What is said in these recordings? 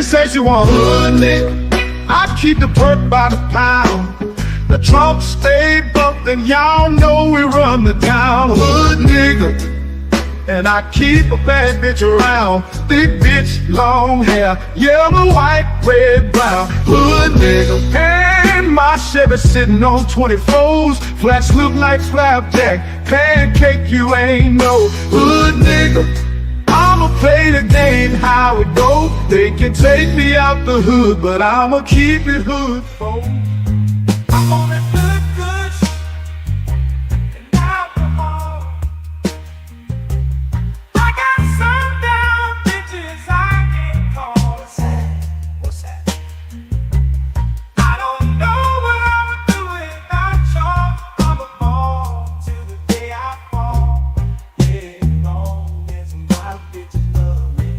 She says she want hood nigga. I keep the perk by the pound. The trunk stay bumped and y'all know we run the town. Hood nigga. And I keep a bad bitch around. Thick bitch, long hair, yellow, white, red, brown. Hood nigga. And my Chevy sitting on 24s. Flats look like flapjack. Pancake, you ain't no hood nigga. I'ma play the game how it go. They can take me out the hood, but I'ma keep it hood, folks. I'm on that good and alcohol. I got some down bitches I can't call. What's that? I don't know what I would do without y'all. I'ma fall till the day I fall. Yeah, long as my bitches love me.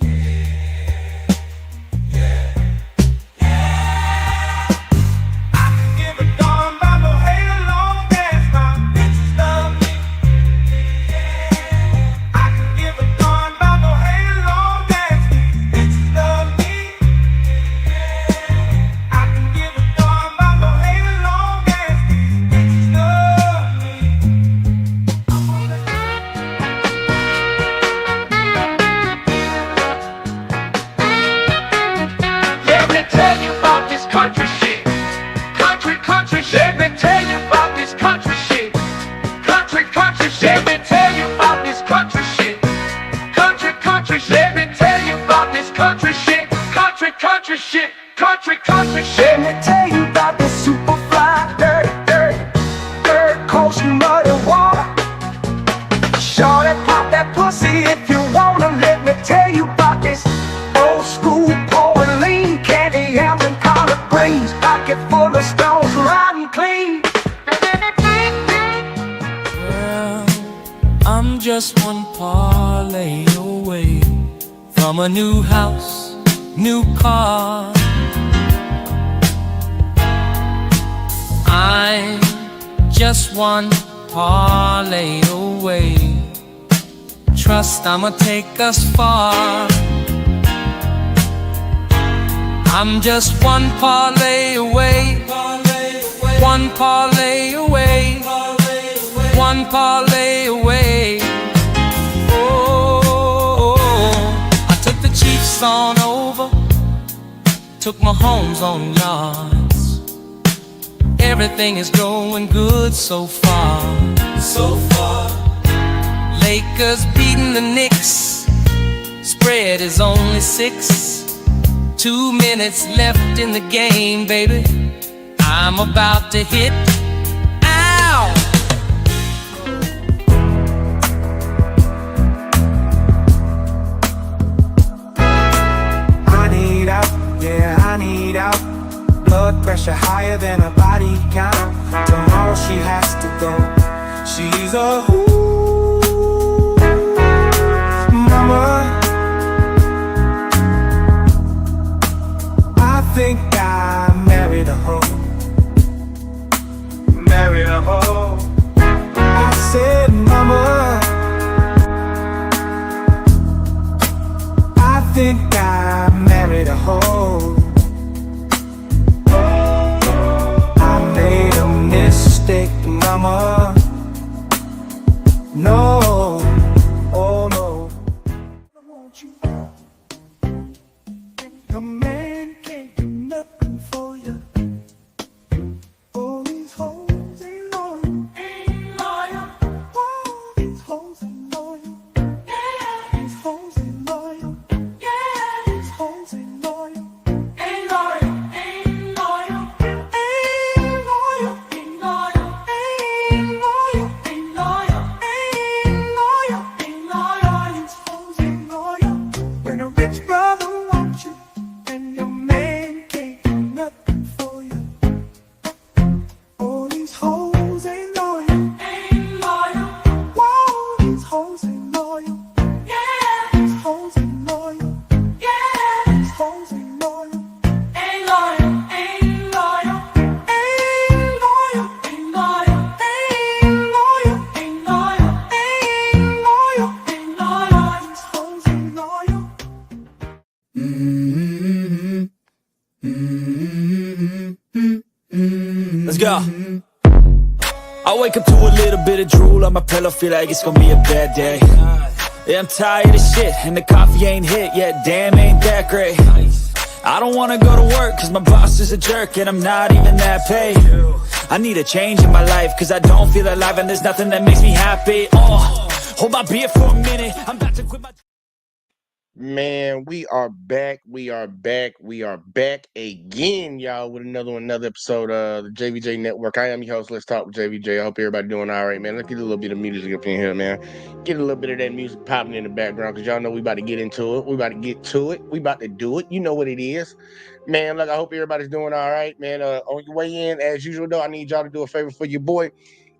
Yeah. I can give a darn about no hate long as my bitches love me. I can give a darn about no hate long as these bitches love me. I can give a darn about no hate long as these bitches love me. I'm on that. Let me tell you about this country shit. Country shit. Let me tell you about this country shit. Country shit. Let me tell you about this country shit. Country shit. Let me tell you about this country shit. Country shit. Country shit. Let me tell you about this super fly, dirt coast, muddy water. Shorty, pop that pussy if you wanna. Let me tell you about this old school pouring lean, candy yams and collard greens, pocket full of stones, riding clean. Well, I'm just one parlay away from a new house, new car. I'm just one parlay away. Trust I'ma take us far. I'm just one parlay away. One parlay away. One parlay away. Oh, I took the Chiefs on over. Took my homes on yards. Everything is going good so far. Lakers beating the Knicks. Spread is only 6. 2 minutes left in the game, baby. I'm about to hit. Ow! I need out, yeah, I need out. Blood pressure higher than a body count. Tomorrow she has to go. She's a mama. I think I married a hoe. Married a hoe. I said, mama, I think I married a hoe. I made a mistake, mama. No, oh no. I want you. Your man can't do nothing for you. All these hoes ain't loyal. All these hoes ain't loyal. These hoes ain't loyal. These hoes ain't loyal. Ain't loyal. Ain't loyal. Ain't loyal. Ain't loyal. Ain't loyal. Ain't loyal. Ain't loyal. Ain't loyal. These hoes ain't loyal. When a rich brother wants you and your man can't do nothing for you. All these hoes ain't loyal. Ain't loyal. Whoa, these hoes ain't loyal. These hoes ain't loyal. These hoes ain't loyal. Ain't loyal. Ain't loyal. Ain't loyal. Ain't loyal. Ain't loyal. Ain't loyal. Ain't loyal. Ain't loyal. These hoes ain't loyal. go. I wake up to a little bit of drool on my pillow, feel like it's gonna be a bad day. Yeah, I'm tired of shit, and the coffee ain't hit yet, damn, ain't that great. I don't wanna go to work, cause my boss is a jerk, and I'm not even that paid. I need a change in my life, cause I don't feel alive, and there's nothing that makes me happy. Hold my beer for a minute, I'm about to quit my... Man, we are back. We are back again, y'all, with another episode of the JVJ Network. I am your host. Let's talk with JVJ. I hope everybody doing all right, man. Let's get a little bit of music up in here, man. Get a little bit of that music popping in the background, because y'all know we about to get into it. We about to get to it. We about to do it. You know what it is. Man, look, I hope everybody's doing all right, man. On your way in, as usual, though, I need y'all to do a favor for your boy.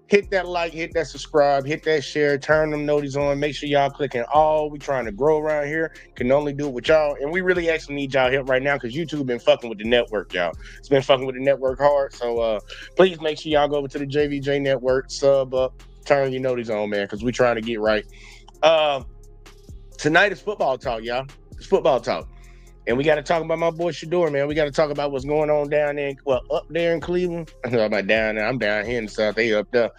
Hit that like, hit that subscribe, hit that share, turn them notices on. Make sure y'all clicking all. We trying to grow around here. Can only do it with y'all. And we really actually need y'all help right now, because YouTube been fucking with the network, y'all. It's been fucking with the network hard. So please make sure y'all go over to the JVJ Network, sub up, turn your notices on, man, because we trying to get right. Tonight is football talk, y'all. It's football talk. And we got to talk about my boy Shedeur, man. We got to talk about what's going on down there, up there in Cleveland. I'm about down there. I'm down here in the South. They up there.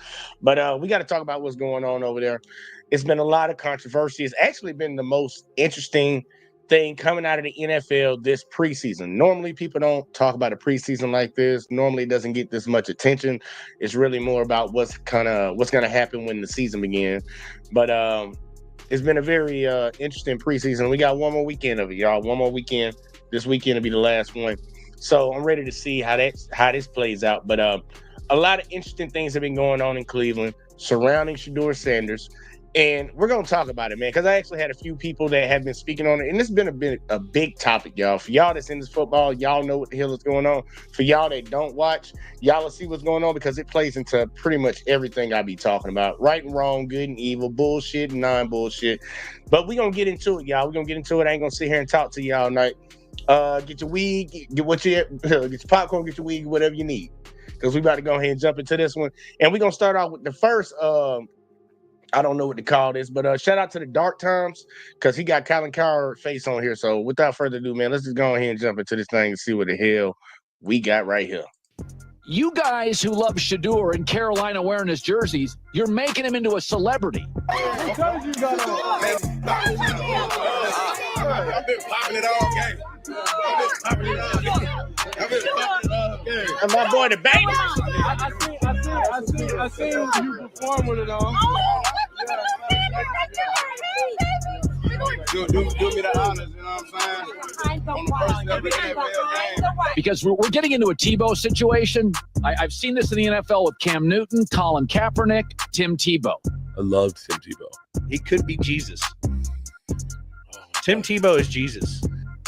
But we got to talk about what's going on over there. It's been a lot of controversy. It's actually been the most interesting thing coming out of the NFL this preseason. Normally, people don't talk about a preseason like this. Normally, it doesn't get this much attention. It's really more about what's going to happen when the season begins. But it's been a very interesting preseason. We got one more weekend of it, y'all. One more weekend. This weekend will be the last one. So I'm ready to see how this plays out. But a lot of interesting things have been going on in Cleveland surrounding Shedeur Sanders. And we're going to talk about it, man, because I actually had a few people that have been speaking on it. And this has been a big topic, y'all. For y'all that's in this football, y'all know what the hell is going on. For y'all that don't watch, y'all will see what's going on, because it plays into pretty much everything I be talking about. Right and wrong, good and evil, bullshit and non-bullshit. But we're going to get into it, y'all. We're going to get into it. I ain't going to sit here and talk to y'all all night. Get your weed, get your popcorn, get your weed, whatever you need. Because we about to go ahead and jump into this one. And we're going to start off with the first... I don't know what to call this, but shout out to the Dark Times, because he got Colin Cowherd face on here. So without further ado, man, let's just go ahead and jump into this thing and see what the hell we got right here. You guys who love Shedeur and Carolina wearing his jerseys, you're making him into a celebrity. I've been popping it all game. And my boy, the baby. I seen you perform with it on. Do me the honors, you know what I'm saying? On the first ever NFL game. Because we're getting into a Tebow situation. I've seen this in the NFL with Cam Newton, Colin Kaepernick, Tim Tebow. I love Tim Tebow. He could be Jesus. Tim Tebow is Jesus.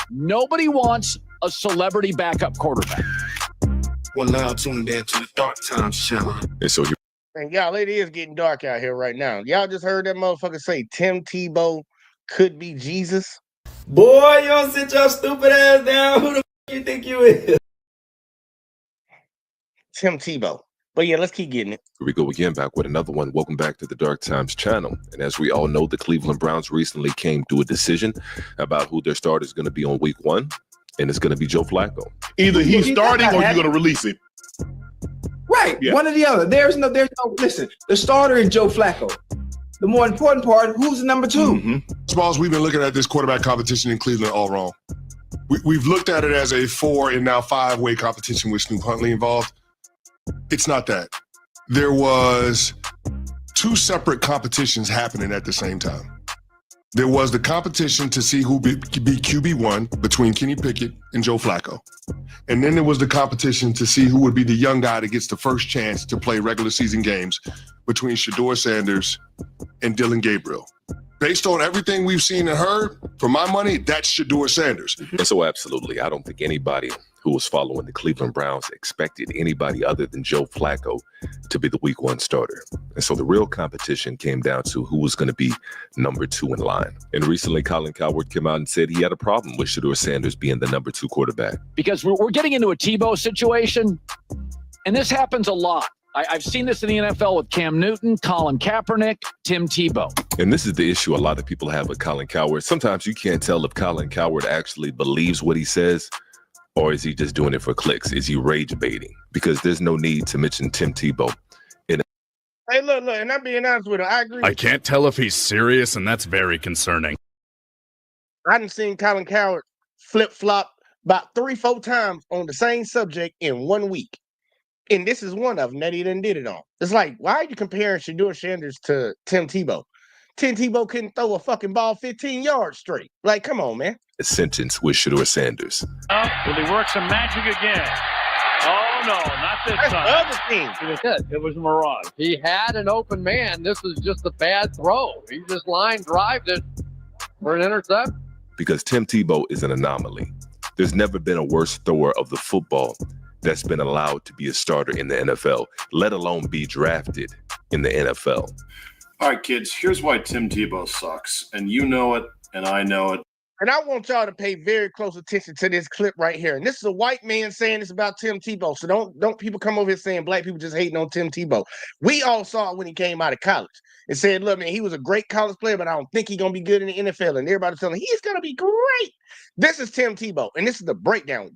Nobody wants a celebrity backup quarterback. Well, now tuned in to the Dark Times channel. And so you And y'all, it is getting dark out here right now. Y'all just heard that motherfucker say Tim Tebow could be Jesus. Boy, you don't sit your stupid ass down. Who the f*** you think you is? Tim Tebow. But yeah, let's keep getting it. Here we go again, back with another one. Welcome back to the Dark Times channel. And as we all know, the Cleveland Browns recently came to a decision about who their starter is going to be on week 1. And it's going to be Joe Flacco. Either he's starting or you're going to release him. Right, Yeah. one or the other. There's no, listen, the starter is Joe Flacco. The more important part, who's the number 2? Mm-hmm. Smalls, we've been looking at this quarterback competition in Cleveland all wrong. We've looked at it as a 4 and now 5-way competition with Snoop Huntley involved. It's not that. There was 2 separate competitions happening at the same time. There was the competition to see who be QB1 between Kenny Pickett and Joe Flacco. And then there was the competition to see who would be the young guy that gets the first chance to play regular season games between Shedeur Sanders and Dylan Gabriel. Based on everything we've seen and heard, for my money, that's Shedeur Sanders. And so absolutely, I don't think anybody who was following the Cleveland Browns expected anybody other than Joe Flacco to be the week 1 starter. And so the real competition came down to who was going to be number 2 in line. And recently, Colin Cowherd came out and said he had a problem with Shedeur Sanders being the number 2 quarterback. Because we're getting into a Tebow situation, and this happens a lot. I've seen this in the NFL with Cam Newton, Colin Kaepernick, Tim Tebow. And this is the issue a lot of people have with Colin Cowherd. Sometimes you can't tell if Colin Cowherd actually believes what he says Or is he just doing it for clicks? Is he rage baiting? Because there's no need to mention Tim Tebow. Hey, look, and I'm being honest with him. I agree. I can't tell if he's serious, and that's very concerning. I done seen Colin Cowherd flip-flop about 3-4 times on the same subject in 1 week. And this is one of them that he done did it on. It's like, why are you comparing Shedeur Sanders to Tim Tebow? Tim Tebow couldn't throw a fucking ball 15 yards straight. Like, come on, man. A sentence with Shedeur Sanders. Will he work some magic again? Oh, no, not this That's time. the other thing. It was it. It was a mirage. He had an open man. This was just a bad throw. He just line drived it for an intercept. Because Tim Tebow is an anomaly. There's never been a worse thrower of the football that's been allowed to be a starter in the NFL, let alone be drafted in the NFL. All right, kids, here's why Tim Tebow sucks. And you know it, and I know it. And I want y'all to pay very close attention to this clip right here. And this is a white man saying this about Tim Tebow. So don't people come over here saying black people just hating on Tim Tebow. We all saw it when he came out of college and said, look, man, he was a great college player, but I don't think he's going to be good in the NFL. And everybody's telling him he's going to be great. This is Tim Tebow. And this is the breakdown.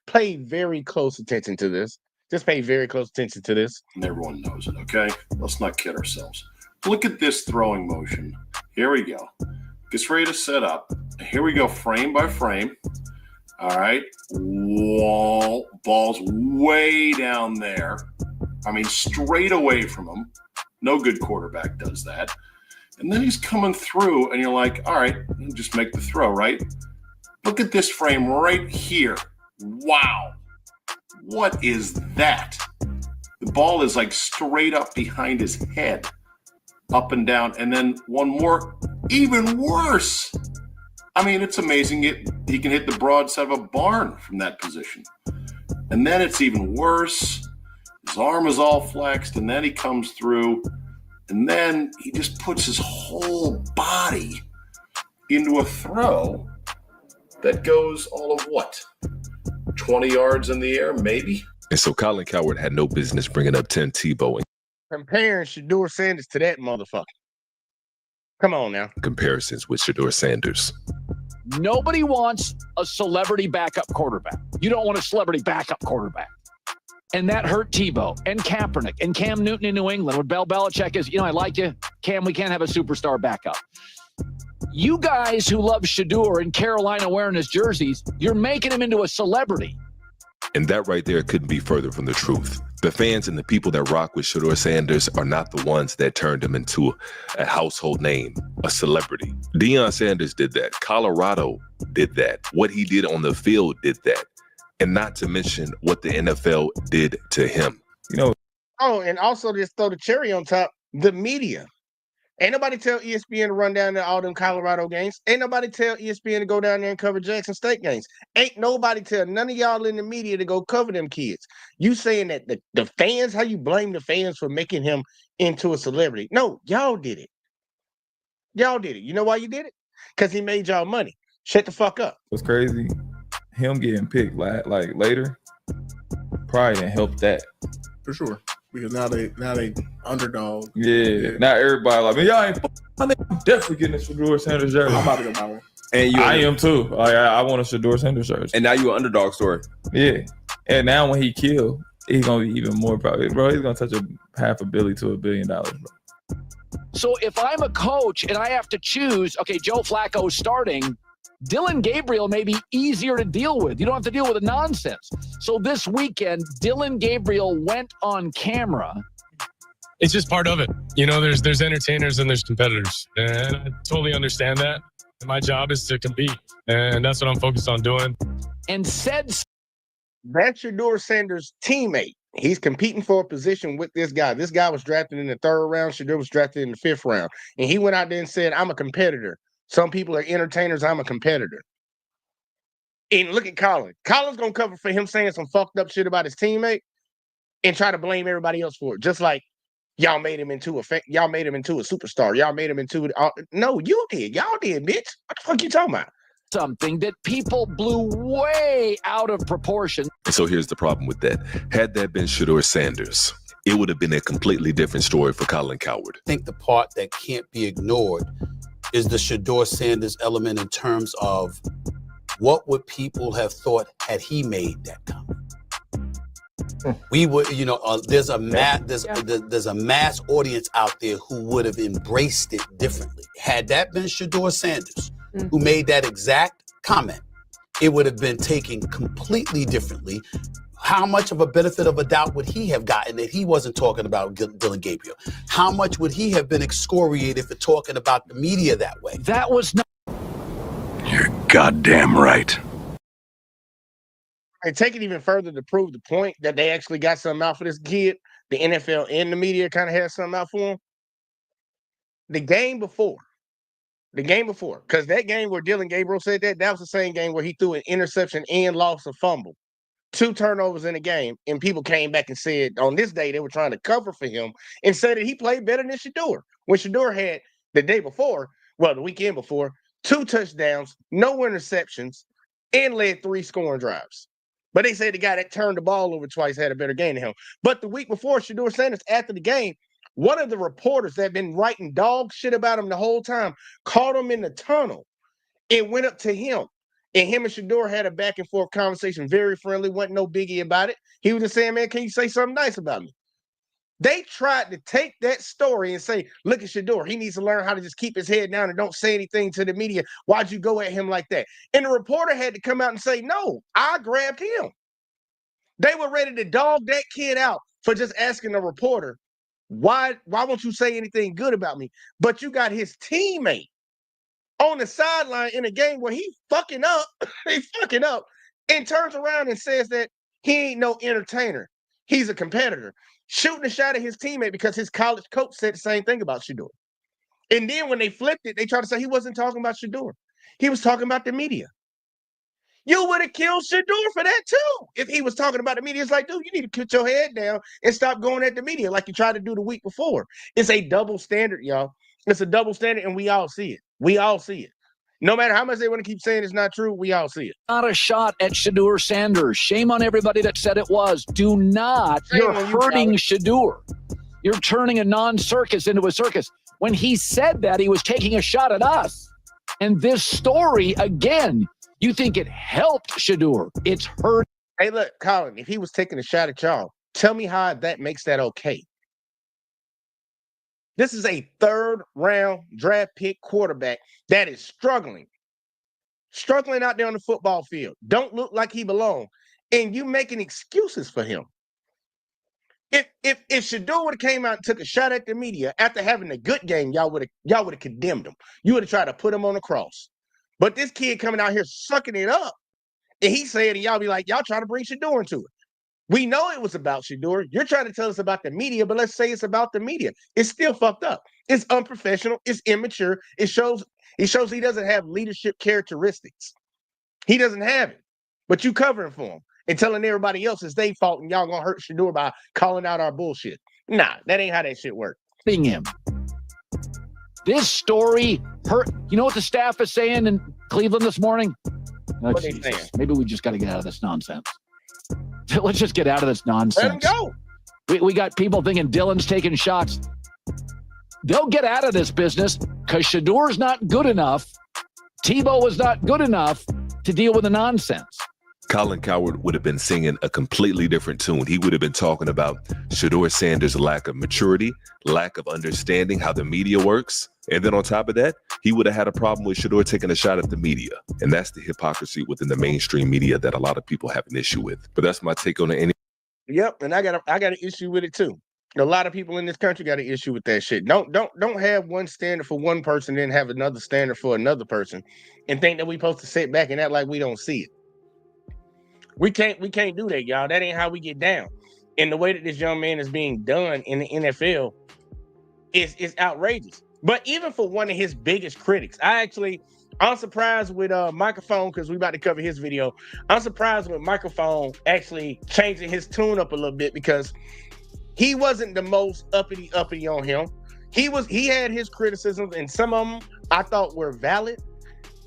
Pay very close attention to this. Just pay very close attention to this. And everyone knows it, okay? Let's not kid ourselves. Look at this throwing motion. Here we go. Gets ready to set up. Here we go, frame by frame. All right. Ball's way down there. I mean, straight away from him. No good quarterback does that. And then he's coming through, and you're like, all right, just make the throw, right? Look at this frame right here. Wow. What is that? The ball is like straight up behind his head, up and down. And then one more, even worse. I mean, it's amazing. He can hit the broadside of a barn from that position. And then it's even worse. His arm is all flexed, and then he comes through, and then he just puts his whole body into a throw that goes all of what? 20 yards in the air, maybe? And so Colin Cowherd had no business bringing up Tim Tebow and Comparing Shedeur Sanders to that motherfucker. Come on now. comparisons with Shedeur Sanders. Nobody wants a celebrity backup quarterback. You don't want a celebrity backup quarterback. And that hurt Tebow and Kaepernick and Cam Newton in New England. When Bill Belichick is, I like you, Cam, we can't have a superstar backup. You guys who love Shedeur in Carolina wearing his jerseys, you're making him into a celebrity. And that right there couldn't be further from the truth. The fans and the people that rock with Shedeur Sanders are not the ones that turned him into a household name, a celebrity. Deion Sanders did that. Colorado did that. What he did on the field did that. And not to mention what the NFL did to him. Oh, and also just throw the cherry on top, the media. Ain't nobody tell ESPN to run down to all them Colorado games. Ain't nobody tell ESPN to go down there and cover Jackson State games. Ain't nobody tell none of y'all in the media to go cover them kids. You saying that the fans, how you blame the fans for making him into a celebrity? No, y'all did it. Y'all did it. You know why you did it? Because he made y'all money. Shut the fuck up. What's crazy, him getting picked like later probably didn't help that. For sure. Because now they underdog. Yeah. Now everybody like, man, y'all ain't I'm definitely getting a Shedeur Sanders jersey. I'm about to go buy one. And I am too. Like I want a Shedeur Sanders jersey. And now you an underdog story. Yeah. And now when he killed, he's gonna be even more proud. Bro, he's gonna touch $500 million to $1 billion, bro. So if I'm a coach and I have to choose, okay, Joe Flacco's starting, Dylan Gabriel may be easier to deal with. You don't have to deal with the nonsense. So this weekend, Dylan Gabriel went on camera. It's just part of it. There's entertainers and there's competitors. And I totally understand that. My job is to compete. And that's what I'm focused on doing. And said that's Shedeur Sanders' teammate. He's competing for a position with this guy. This guy was drafted in the 3rd round. Shedeur was drafted in the 5th round. And he went out there and said, I'm a competitor. Some people are entertainers. I'm a competitor. And look at Colin. Colin's going to cover for him saying some fucked up shit about his teammate and try to blame everybody else for it. Just like y'all made him into a superstar. Y'all made him into no, you did. Y'all did, bitch. What the fuck you talking about? Something that people blew way out of proportion. So here's the problem with that. Had that been Shedeur Sanders, it would have been a completely different story for Colin Cowherd. I think the part that can't be ignored is the Shedeur Sanders element in terms of what would people have thought had he made that comment? We would, there's a mass audience out there who would have embraced it differently. Had that been Shedeur Sanders who made that exact comment, it would have been taken completely differently. How much of a benefit of a doubt would he have gotten that he wasn't talking about Dylan Gabriel? How much would he have been excoriated for talking about the media that way? That was not. You're goddamn right. And take it even further to prove the point that they actually got something out for this kid, the NFL and the media kind of had something out for him. The game before, because that game where Dylan Gabriel said that was the same game where he threw an interception and lost a fumble. 2 turnovers in a game, and people came back and said on this day they were trying to cover for him and said that he played better than Shedeur. When Shedeur had the day before, the weekend before, 2 touchdowns, no interceptions, and led 3 scoring drives. But they said the guy that turned the ball over twice had a better game than him. But the week before, Shedeur Sanders, after the game, one of the reporters that had been writing dog shit about him the whole time caught him in the tunnel and went up to him. And him and Shedeur had a back and forth conversation, very friendly, wasn't no biggie about it. He was just saying, man, can you say something nice about me? They tried to take that story and say, look at Shedeur. He needs to learn how to just keep his head down and don't say anything to the media. Why'd you go at him like that? And the reporter had to come out and say, no, I grabbed him. They were ready to dog that kid out for just asking the reporter, why won't you say anything good about me? But you got his teammate on the sideline in a game where he's fucking up, and turns around and says that he ain't no entertainer. He's a competitor. Shooting a shot at his teammate because his college coach said the same thing about Shedeur. And then when they flipped it, they tried to say he wasn't talking about Shedeur. He was talking about the media. You would have killed Shedeur for that too. If he was talking about the media, it's like, dude, you need to put your head down and stop going at the media like you tried to do the week before. It's a double standard, y'all. It's a double standard, and we all see it. We all see it. No matter how much they want to keep saying it's not true, we all see it. Not a shot at Shedeur Sanders. Shame on everybody that said it was. Do not. You're hurting Shedeur. You're turning a non-circus into a circus. When he said that, he was taking a shot at us. And this story, again, you think it helped Shedeur. It's hurt. Hey, look, Colin, if he was taking a shot at y'all, tell me how that makes that okay. This is a 3rd-round draft pick quarterback that is struggling out there on the football field. Don't look like he belongs, and you making excuses for him. If Shedeur would have came out and took a shot at the media after having a good game, y'all would have condemned him. You would have tried to put him on the cross. But this kid coming out here sucking it up, and he said, and y'all be like, y'all trying to bring Shedeur into it. We know it was about Shedeur. You're trying to tell us about the media, but let's say it's about the media. It's still fucked up. It's unprofessional. It's immature. It shows he doesn't have leadership characteristics. He doesn't have it. But you covering for him and telling everybody else it's their fault and y'all gonna hurt Shedeur by calling out our bullshit. Nah, that ain't how that shit works. Him. This story hurt. You know what the staff is saying in Cleveland this morning? Oh, What they saying? Maybe we just got to get out of this nonsense. Let's just get out of this nonsense. Let him go. We got people thinking Dylan's taking shots. They'll get out of this business because Shedeur's not good enough. Tebow was not good enough to deal with the nonsense. Colin Cowherd would have been singing a completely different tune. He would have been talking about Shedeur Sanders' lack of maturity, lack of understanding how the media works. And then on top of that, he would have had a problem with Shedeur taking a shot at the media. And that's the hypocrisy within the mainstream media that a lot of people have an issue with. But that's my take on it. Yep, and I got an issue with it too. A lot of people in this country got an issue with that shit. Don't have one standard for one person, then have another standard for another person, and think that we supposed to sit back and act like we don't see it. We can't do that, y'all. That ain't how we get down. And the way that this young man is being done in the NFL is outrageous. But even for one of his biggest critics, I'm surprised with Microphone, because we about to cover his video. I'm surprised with Microphone actually changing his tune up a little bit, because he wasn't the most uppity on him. He had his criticisms, and some of them I thought were valid,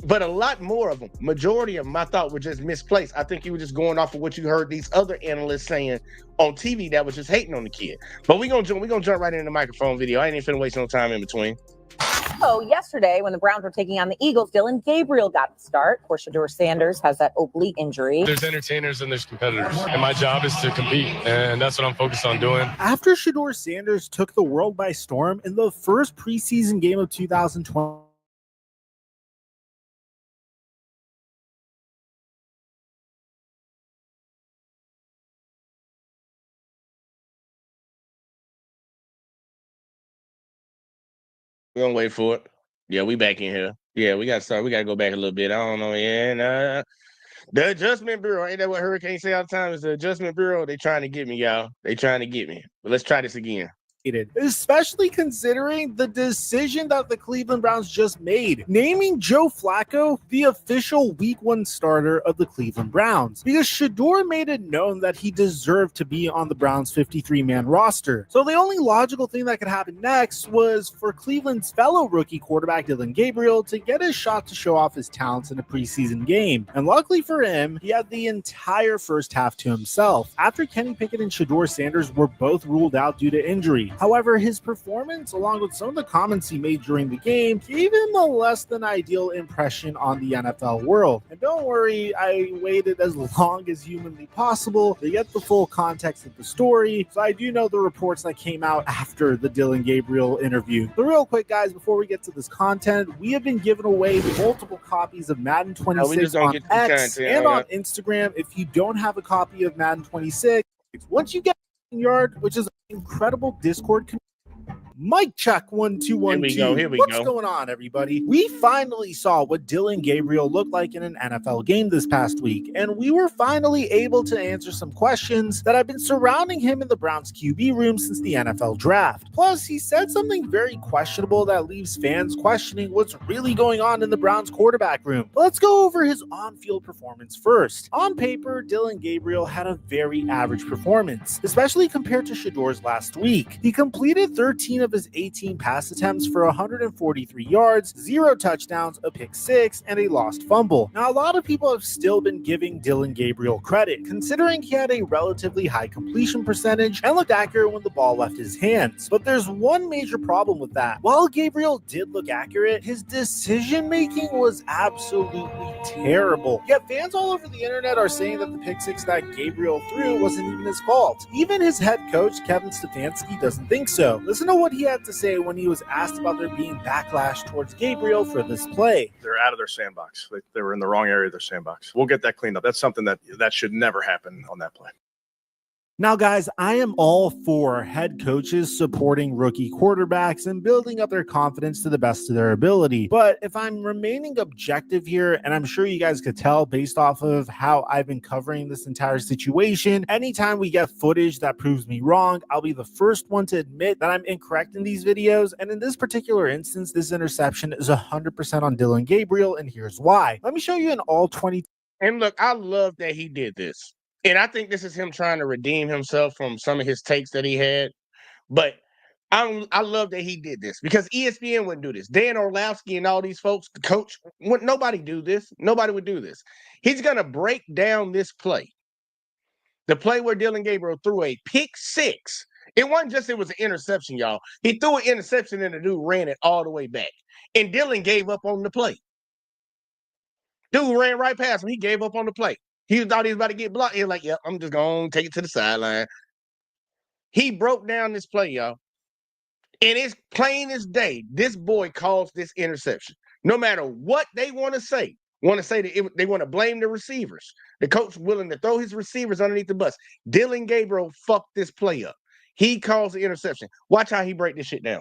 but a lot more of them, majority of them, I thought were just misplaced. I think you were just going off of what you heard these other analysts saying on TV that was just hating on the kid. But we're gonna jump right into the Microphone video. I ain't even finna waste no time in between. yesterday when the Browns were taking on the Eagles, Dylan Gabriel got the start. Of course, Shedeur Sanders has that oblique injury. There's entertainers and there's competitors, and my job is to compete, and that's what I'm focused on doing. After Shedeur Sanders took the world by storm in the first preseason game of 2020, We're gonna wait for it. Yeah, we back in here. Yeah, we gotta start. We gotta go back a little bit. I don't know. Yeah, nah. The Adjustment Bureau, ain't that what Hurricane say all the time? Is the Adjustment Bureau. They trying to get me, y'all. They trying to get me. But let's try this again. especially considering the decision that the Cleveland Browns just made, naming Joe Flacco the official Week 1 starter of the Cleveland Browns, because Shedeur made it known that he deserved to be on the Browns' 53-man roster. So the only logical thing that could happen next was for Cleveland's fellow rookie quarterback Dylan Gabriel to get a shot to show off his talents in a preseason game. And luckily for him, he had the entire first half to himself, after Kenny Pickett and Shedeur Sanders were both ruled out due to injury. However, his performance, along with some of the comments he made during the game, gave him a less than ideal impression on the NFL world. And don't worry, I waited as long as humanly possible to get the full context of the story, so I do know the reports that came out after the Dylan Gabriel interview. But real quick, guys, before we get to this content, we have been giving away multiple copies of Madden 26 on X and on Instagram. If you don't have a copy of Madden 26, once you get Yard, which is an incredible Discord community. Mic check 1 2 1 2. Here we What's go. going on, everybody? We finally saw what Dylan Gabriel looked like in an NFL game this past week, and we were finally able to answer some questions that have been surrounding him in the Browns QB room since the NFL draft. Plus, he said something very questionable that leaves fans questioning what's really going on in the Browns quarterback room. But let's go over his on-field performance first. On paper, Dylan Gabriel had a very average performance, especially compared to Shedeur's last week. He completed 13 of his 18 pass attempts for 143 yards, 0 touchdowns, a pick 6, and a lost fumble. Now, a lot of people have still been giving Dylan Gabriel credit, considering he had a relatively high completion percentage and looked accurate when the ball left his hands. But there's one major problem with that. While Gabriel did look accurate, his decision-making was absolutely terrible. Yet fans all over the internet are saying that the pick 6 that Gabriel threw wasn't even his fault. Even his head coach, Kevin Stefanski, doesn't think so. Listen to what he had to say when he was asked about there being backlash towards Gabriel for this play. They're out of their sandbox. They were in the wrong area of their sandbox. We'll get that cleaned up. That's something that should never happen on that play. Now, guys, I am all for head coaches supporting rookie quarterbacks and building up their confidence to the best of their ability. But if I'm remaining objective here, and I'm sure you guys could tell based off of how I've been covering this entire situation, anytime we get footage that proves me wrong, I'll be the first one to admit that I'm incorrect in these videos. And in this particular instance, this interception is 100% on Dylan Gabriel, and here's why. Let me show you an all 20. And look, I love that he did this. And I think this is him trying to redeem himself from some of his takes that he had. But I love that he did this because ESPN wouldn't do this. Dan Orlovsky and all these folks, the coach, nobody do this. Nobody would do this. He's going to break down this play. The play where Dylan Gabriel threw a pick 6. It wasn't just it was an interception, y'all. He threw an interception and the dude ran it all the way back. And Dylan gave up on the play. Dude ran right past him. He gave up on the play. He thought he was about to get blocked. He was like, yep, I'm just going to take it to the sideline. He broke down this play, y'all. And it's plain as day. This boy calls this interception. No matter what they want to say that they want to blame the receivers. The coach willing to throw his receivers underneath the bus. Dylan Gabriel fucked this play up. He calls the interception. Watch how he break this shit down.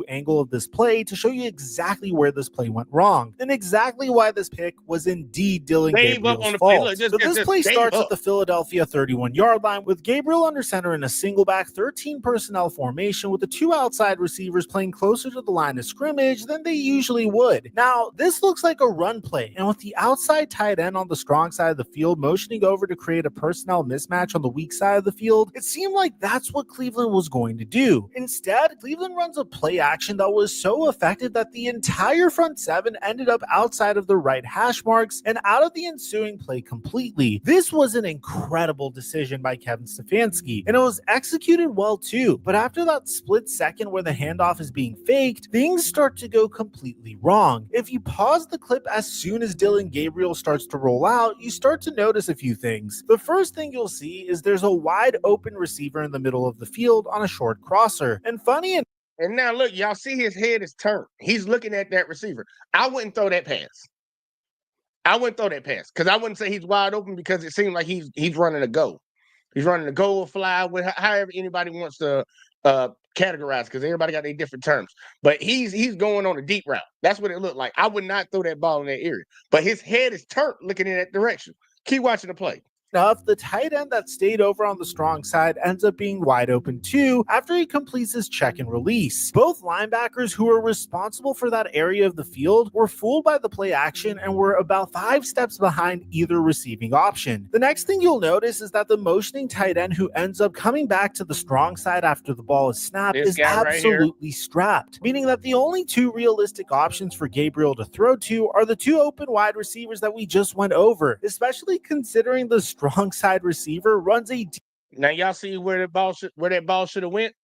Angle of this play to show you exactly where this play went wrong and exactly why this pick was indeed Dylan Gabriel's fault. So this play starts at the Philadelphia 31-yard line with Gabriel under center in a single back 13 personnel formation with the 2 outside receivers playing closer to the line of scrimmage than they usually would. Now, this looks like a run play, and with the outside tight end on the strong side of the field motioning over to create a personnel mismatch on the weak side of the field, it seemed like that's what Cleveland was going to do. Instead, Cleveland runs a play play action that was so effective that the entire front seven ended up outside of the right hash marks and out of the ensuing play completely. This was an incredible decision by Kevin Stefanski, and it was executed well too, but after that split second where the handoff is being faked, things start to go completely wrong. If you pause the clip as soon as Dillon Gabriel starts to roll out, you start to notice a few things. The first thing you'll see is there's a wide open receiver in the middle of the field on a short crosser. And funny enough, and now look, y'all see his head is turned. He's looking at that receiver. I wouldn't throw that pass. I wouldn't throw that pass because I wouldn't say he's wide open because it seemed like he's running a go. He's running a go or fly, with however anybody wants to categorize, because everybody got their different terms. But he's going on a deep route. That's what it looked like. I would not throw that ball in that area. But his head is turned looking in that direction. Keep watching the play. the tight end that stayed over on the strong side ends up being wide open too after he completes his check and release. Both linebackers who were responsible for that area of the field were fooled by the play action and were about 5 steps behind either receiving option. The next thing you'll notice is that the motioning tight end who ends up coming back to the strong side after the ball is snapped is absolutely strapped, meaning that the only 2 realistic options for Gabriel to throw to are the 2 open wide receivers that we just went over, especially considering the strong side receiver runs a Now y'all see where that ball should have went?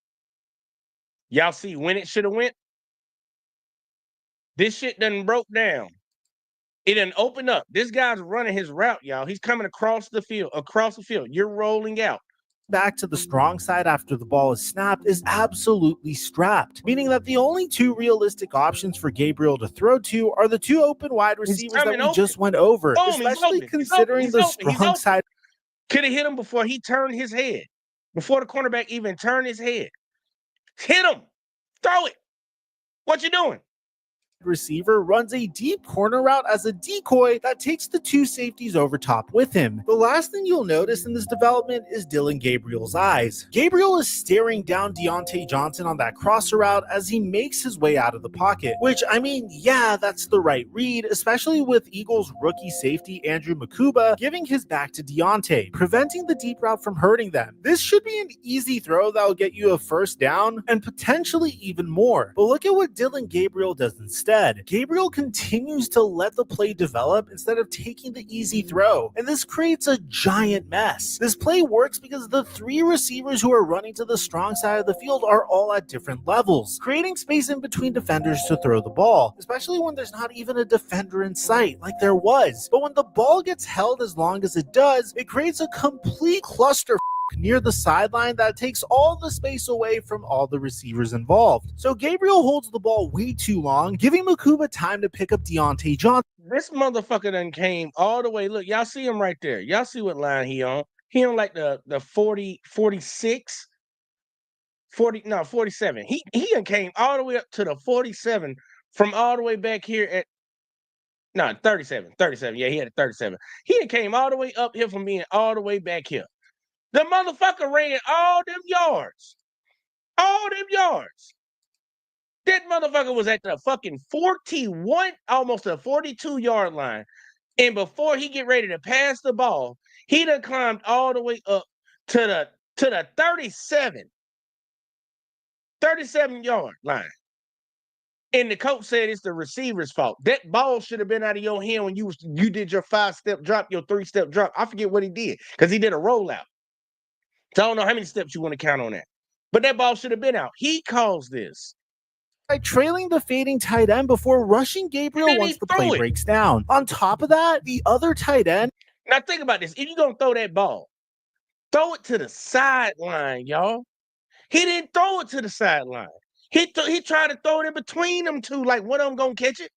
Y'all see when it should have went? This shit done broke down. It done opened up. This guy's running his route, y'all. He's coming across the field. You're rolling out. Back to the strong side after the ball is snapped is absolutely strapped, meaning that the only 2 realistic options for Gabriel to throw to are the 2 open wide receivers that we just went over, especially considering the strong side. Could have hit him before he turned his head, before the cornerback even turned his head. Hit him. Throw it. What you doing? Receiver runs a deep corner route as a decoy that takes the 2 safeties over top with him. The last thing you'll notice in this development is Dillon Gabriel's eyes. Gabriel is staring down Deontay Johnson on that crosser route as he makes his way out of the pocket, which, I mean, yeah, that's the right read, especially with Eagles rookie safety Andrew Makuba giving his back to Deontay, preventing the deep route from hurting them. This should be an easy throw that will get you a first down and potentially even more. But look at what Dillon Gabriel does instead. Gabriel continues to let the play develop instead of taking the easy throw, and this creates a giant mess. This play works because the 3 receivers who are running to the strong side of the field are all at different levels, creating space in between defenders to throw the ball, especially when there's not even a defender in sight like there was. But when the ball gets held as long as it does, it creates a complete cluster near the sideline that takes all the space away from all the receivers involved. So Gabriel holds the ball way too long, giving Makuba time to pick up Deontay Johnson. This motherfucker done came all the way. Look, y'all see him right there. Y'all see what line he on. He on like the 40, 46, 47. He done came all the way up to the 47 from all the way back here at 37. Yeah, he had a 37. He done came all the way up here from being all the way back here. The motherfucker ran all them yards. All them yards. That motherfucker was at the fucking 41, almost a 42-yard line. And before he get ready to pass the ball, he done climbed all the way up to the 37-yard line. And the coach said it's the receiver's fault. That ball should have been out of your hand when you did your 5-step drop, your 3-step drop. I forget what he did because he did a rollout. So I don't know how many steps you want to count on that. But that ball should have been out. He calls this. By trailing the fading tight end before rushing Gabriel once the play breaks down. On top of that, the other tight end. Now think about this. If you're going to throw that ball, throw it to the sideline, y'all. He didn't throw it to the sideline. He tried to throw it in between them 2, like one of them going to catch it.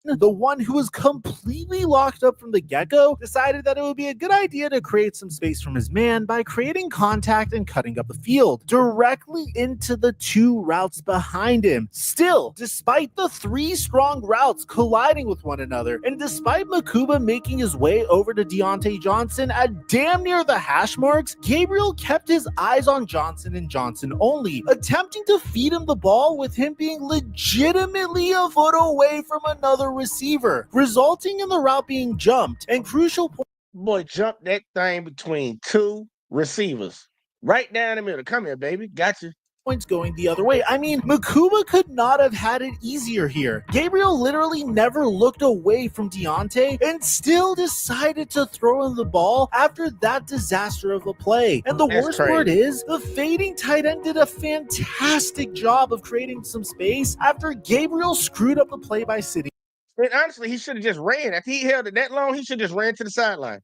The one who was completely locked up from the get-go decided that it would be a good idea to create some space from his man by creating contact and cutting up the field directly into the 2 routes behind him. Still, despite the 3 strong routes colliding with one another, and despite Makuba making his way over to Deontay Johnson at damn near the hash marks, Gabriel kept his eyes on Johnson and Johnson only, attempting to feed him the ball with him being legitimately a foot away from another receiver, resulting in the route being jumped and crucial point. Boy, jumped that thing between 2 receivers. Right down the middle. Come here, baby. Got you. points going the other way. I mean, Makuba could not have had it easier here. Gabriel literally never looked away from Deontay and still decided to throw him the ball after that disaster of a play. And the worst part is, the fading tight end did a fantastic job of creating some space after Gabriel screwed up the play by sitting. And honestly, he should have just ran. If he held it that long, he should have just ran to the sideline.